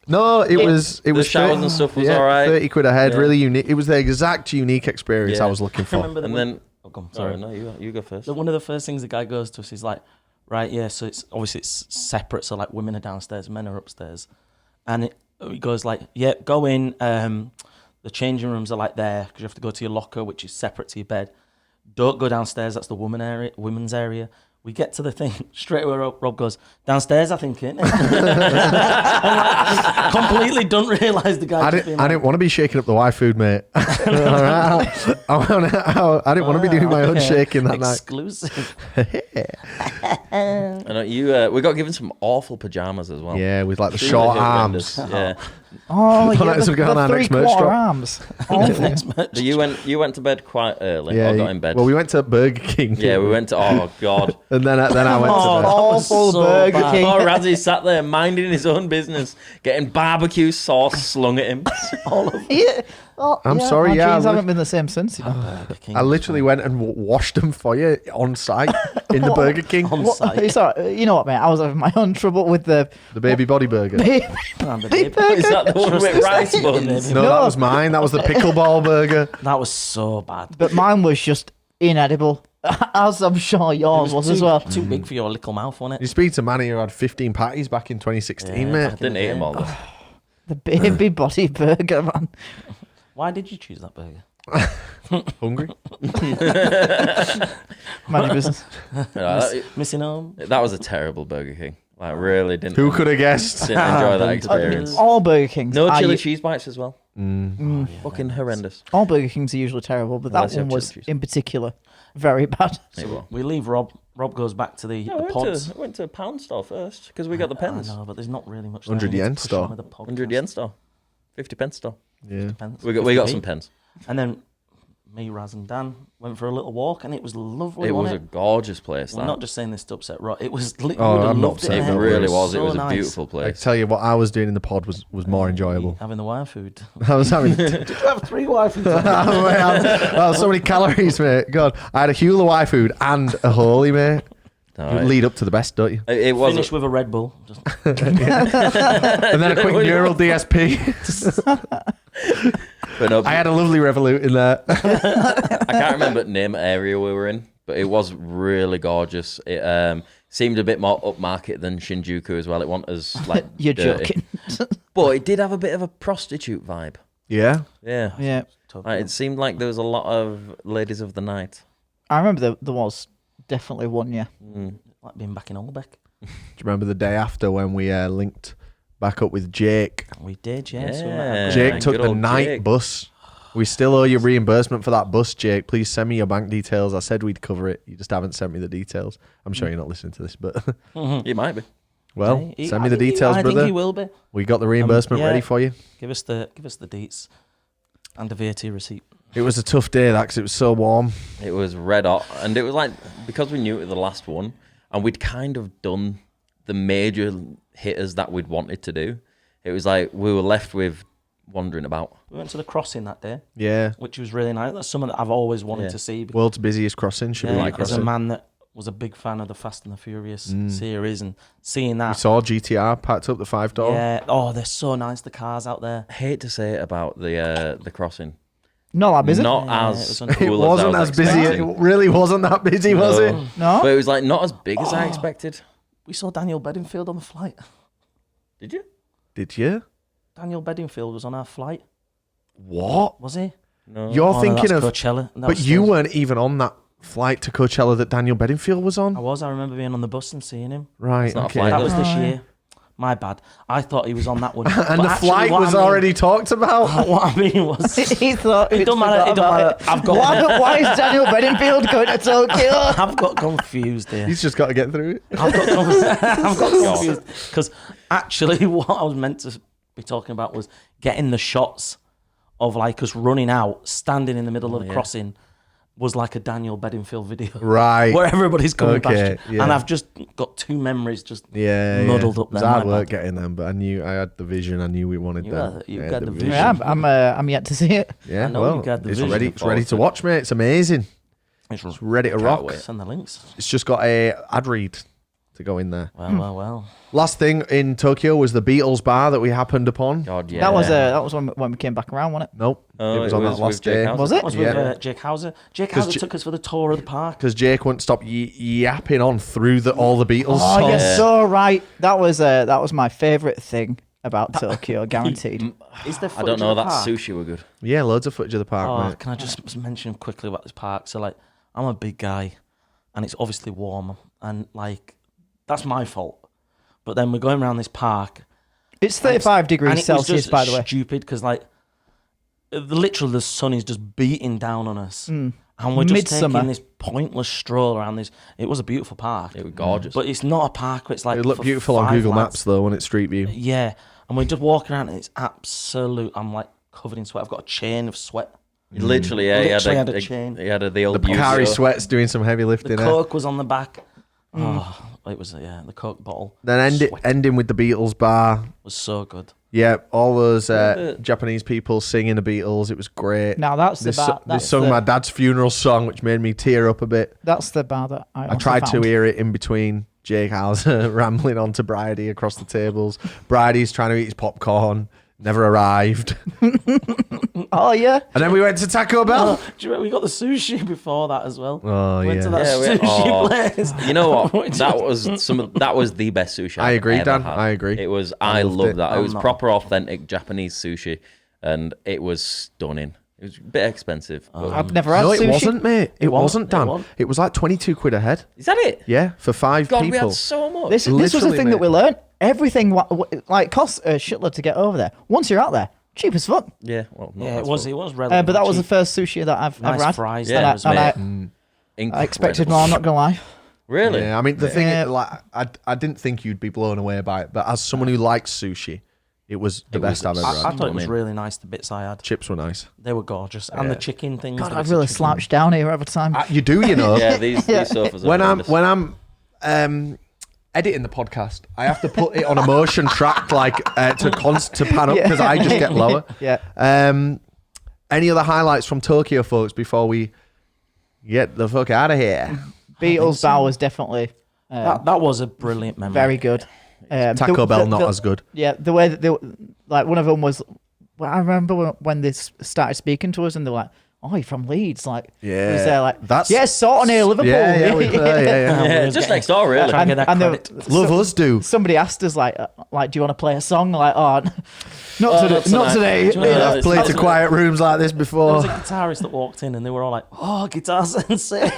No, it was showers 30 and stuff was yeah, alright. 30 quid a head, Yeah. really unique. It was the exact unique experience Yeah. I was looking for. Remember And then, oh, go on, sorry, sorry. no, you go first. One of the first things the guy goes to us is like, right, yeah, so it's obviously it's separate, so like women are downstairs, men are upstairs, and he goes like, yeah, go in. The changing rooms are like there because you have to go to your locker, which is separate to your bed. Don't go downstairs. That's the women's area. We get to the thing straight away. Rob goes downstairs. I think it. Completely don't realise the guy. I didn't want to be shaking up the wife food, mate. I didn't want to be doing my own shaking that night. Exclusive. I know you. We got given some awful pajamas as well. Yeah, with like the Truly short horrendous. arms. Yeah. Oh, yeah, Let's the, go on the our next merch 3/4 drop. arms. Awful. So you went to bed quite early. Yeah, or got in bed. well, we went to Burger King. Yeah, we went to. Oh God. And then I went Oh, to bed. Awful so Burger bad. King. Oh, Razzie sat there minding his own business, getting barbecue sauce slung at him. Yeah. Oh, I'm sorry, my yeah, jeans I haven't been the same since. You know. I literally went and washed them for you on site in the Burger King. On What- site. it's all right. You know what, mate? I was having my own trouble with the The baby body burger. Is that the one with rice buns? No, that was mine. That was the pickleball burger. That was so bad. but mine was just inedible, as I'm sure yours was as well. Too big for your little mouth, wasn't You it? speak to Manny who had 15 patties back in 2016, Yeah, mate. Didn't eat them all. Though. The baby body burger, man. Why did you choose that burger? Hungry? Mind your business. Missing home. That was a terrible Burger King. Like really didn't. Who could have guessed? Didn't enjoy that experience. All Burger Kings. No are chili u- cheese bites as well. Fucking horrendous. All Burger Kings are usually terrible, but Unless that you one have was chili cheese. in particular very bad. It will. We leave Rob. Rob goes back to the pods. I went to a pound store first because we got the pens. I know, but there's not really much. 100 there. We need yen to push store. on with the podcast. 100 yen store, 50 pence store. Yeah. Pence, We got 50p. some pens. And then me, Raz, and Dan went for a little walk, and it was lovely. It was wasn't a gorgeous place. We're that. not just saying this to upset Rob. It was. We Oh, would have I'm not loved it. upset It there. about really it. was. It So was a nice. beautiful I place. tell you what I was doing in the pod was more enjoyable. Having the wire food. I was having Did you have 3 wire foods? well, so many calories, mate. God, I had a Hula Y food and a Holy, mate. No, You lead up to the best, don't you? it was. Finish with a Red Bull. Just, And then a quick neural DSP. But no, I had a lovely Revolut in there. I can't remember the name of area we were in, but it was really gorgeous. It seemed a bit more upmarket than Shinjuku as well. It wasn't as like You're dirty. joking. But it did have a bit of a prostitute vibe. Yeah. Yeah. Yeah. Like, it seemed like there was a lot of ladies of the night. I remember there was definitely one, yeah. like being back in Olbeck. Do you remember the day after when we linked back up with Jake? We did, yes. we Yeah. met. Jake good took the old night Jake. bus. We still owe you reimbursement for that bus, Jake. Please send me your bank details. I said we'd cover it. You just haven't sent me the details. I'm sure you're not listening to this, but You might be. well, He- send I me the think he- details, I brother. think he will be. We got the reimbursement yeah. ready for you. Give us the deets and a VAT receipt. It was a tough day, that, because it was so warm. It was red hot, and it was like because we knew it was the last one, and we'd kind of done the major hitters that we'd wanted to do. It was like we were left with wandering about. We went to the crossing that day, Yeah. which was really nice. That's something that I've always wanted Yeah. to see. World's busiest crossing should be Yeah, like as a crossing. man that was a big fan of the Fast and the Furious series, and seeing We that. saw GTR packed up the 5-door. Yeah. Oh, they're so nice, the cars out there. I hate to say it about the crossing. Not that busy. Not Yeah, as it was It cool wasn't as I as was busy. expecting. It really wasn't that busy, was it? No. But it was like not as big as I expected. We saw Daniel Bedingfield on the flight. Did you? Did you? Daniel Bedingfield was on our flight, What? was he? No. You're Oh, no, thinking that's of. Coachella. That But was you still- weren't even on that flight to Coachella that Daniel Bedingfield was on. I remember being on the bus and seeing him. Right. It's not a Okay. flight, That was Oh, this yeah. year. My bad. I thought he was on that one. And But the actually, flight what was I mean- already talked about. What I mean was, He thought it don't matter. It don't matter. I've got. Why is Daniel Bedingfield going to Tokyo? I've got confused here. He's just got to get through it. I've got confused because actually, what I was meant to be talking about was getting the shots of like us running out, standing in the middle of the crossing, was like a Daniel Bedingfield video, Right. where everybody's coming past Okay, you, yeah. and I've just got two memories just Yeah. muddled yeah. up It was there. hard my work bad. getting them, but I knew I had the vision. I knew we wanted You that. had- you I had got the vision. Yeah, I'm yet to see it. Yeah, I know well, you got the it's vision. ready. It's ready to watch, mate. It's amazing. It's It's ready to rock. wait. Send the links. It's just got a ad read to go in there. Well. Last thing in Tokyo was the Beatles bar that we happened upon. God, yeah. That was when we came back around, wasn't it? Nope, Oh, it was on that with last Jake day. Hauser. Was it? That was with Yeah. Jake Hauser. Jake 'Cause Hauser took us for the tour of the park. Because Jake wouldn't stop yapping on through all the Beatles Oh, songs. you're so right. That was my favourite thing about Tokyo, guaranteed. Is there I don't footage know. of the That park? sushi were good. Yeah, loads of footage of the park, Oh, mate. can I just mention quickly about this park? So, like, I'm a big guy, and it's obviously warm, and like, that's my fault. But then we're going around this park, It's 35 and degrees it was Celsius, just by the way. stupid because like, literally the sun is just beating down on us, Mm. and we're just Midsummer. taking this pointless stroll around this. It was a beautiful park, It was gorgeous. but it's not a park. Where it's like It looked for beautiful on 5 Google lads. Maps though when it's Street View. Yeah, and we're just walking around, and it's absolute. I'm like covered in sweat. I've got a chain of sweat. Literally, yeah. Literally He had had a chain. He had the old The Bakari Yuzo. Sweat's doing some heavy The lifting. Coke was on the back. Oh, it was the Coke bottle. Then Sweat. ending with the Beatles bar. Was so good. Yeah, all those Yeah, Japanese people singing the Beatles. It was great. Now that's the They, bar. they That's sung the, my dad's funeral song, which made me tear up a bit. That's the bar that I I also tried found. to hear it in between Jake Hauser rambling on to Bridie across the tables. Bridie's trying to eat his popcorn, never arrived. Oh yeah, And then we went to Taco Bell. Do you remember we got the sushi before that as well? Oh, Went to yeah. that Yeah, sushi place. You know what? Which- That was the best sushi. I I've agree, ever Dan. had. I agree. It was. I I loved loved it. that. It I'm was not- proper, authentic Japanese sushi, and it was stunning. It was a bit expensive. but- I've never had No, sushi. it wasn't, mate. It wasn't, Dan. It wasn't. It was like 22 quid a head. Is that it? Yeah, for 5 God, we people. had so much. This was the Literally, thing that mate. we learned. Everything like costs a shitload to get over there. Once you're out there, cheap as fuck. Yeah. Well, not Yeah, that it was. full. It was relatively But that was the cheap. first sushi that I've Nice ever had. fries. Yeah, there it as was well. mate. I expected Incredible. more. I'm not gonna lie. Really? Yeah, I mean, the thing Yeah. is, like, I didn't think you'd be blown away by it, but as someone who likes sushi, it was the It best was I've ever I had. thought it was Stunning. really nice. The bits I had, Chips were nice. they were gorgeous, and the chicken things. God, the I've bits of really chicken. slouched down here every time. You do, you know. Yeah. These sofas. Are when I'm horrendous. editing the podcast, I have to put it on a motion track, like to pan up because I just get lower. Yeah. Any other highlights from Tokyo, folks, before we get the fuck out of here? Beatles bar was definitely That was a brilliant memory. very good. Taco Bell not as good. Yeah, the way that they like one of them was. Well, I remember when they started speaking to us and they were like, "Oh, you're from Leeds?" Like, Yeah. was there like, That's- yeah, sort of near Liverpool. Yeah, we were there, yeah. yeah, was just getting- next door, really. Trying to get that And credit. Love us do. Somebody asked us like, do you want to play a song? Like, oh, not today. not Not tonight. today. Do you know Yeah. what? Played to quiet rooms like this There before. was a guitarist that walked in, and they were all like, "Oh, Guitar Sensei."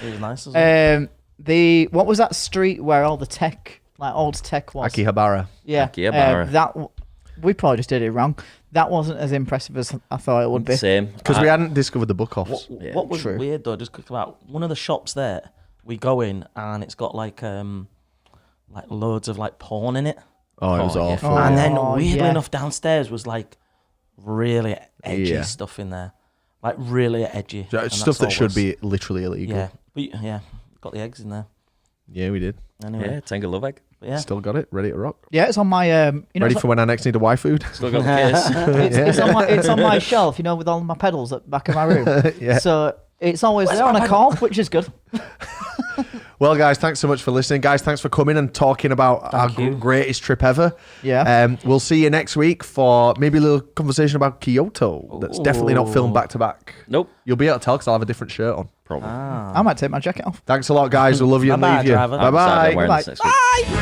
It was nice. Wasn't it? What was that street where all the tech, like old tech was? Akihabara. Yeah, Akihabara. We probably just did it wrong. That wasn't as impressive as I thought it would be. Same. Because we hadn't discovered the book offs. What, Yeah, what was true. weird though, just quick about one of the shops there, we go in and it's got like loads of like porn in it. Oh, it was Oh, yeah. awful. And then Oh, weirdly yeah. enough downstairs was like really edgy Yeah. stuff in there. Like really edgy. and Stuff that's that all should was. be literally illegal. Yeah. But yeah, got the eggs in there. Yeah, we did. Anyway. Yeah, Tenga Love Egg. But yeah. Still got it. Ready to rock. Yeah, it's on my Ready for when I next need a Y food. Still got the case. it's on my shelf, with all my pedals at the back of my room. Yeah. So It's always there on a call, which is good. Well, guys, thanks so much for listening. Guys, thanks for coming and talking about our greatest trip ever. Yeah. We'll see you next week for maybe a little conversation about Kyoto. That's definitely not filmed back to back. Nope. You'll be able to tell because I'll have a different shirt on. Probably. I might take my jacket off. Thanks a lot, guys. We love you and Bye-bye, leave you. driver. I'm sad I'm Bye-bye. wearing this next week. Bye.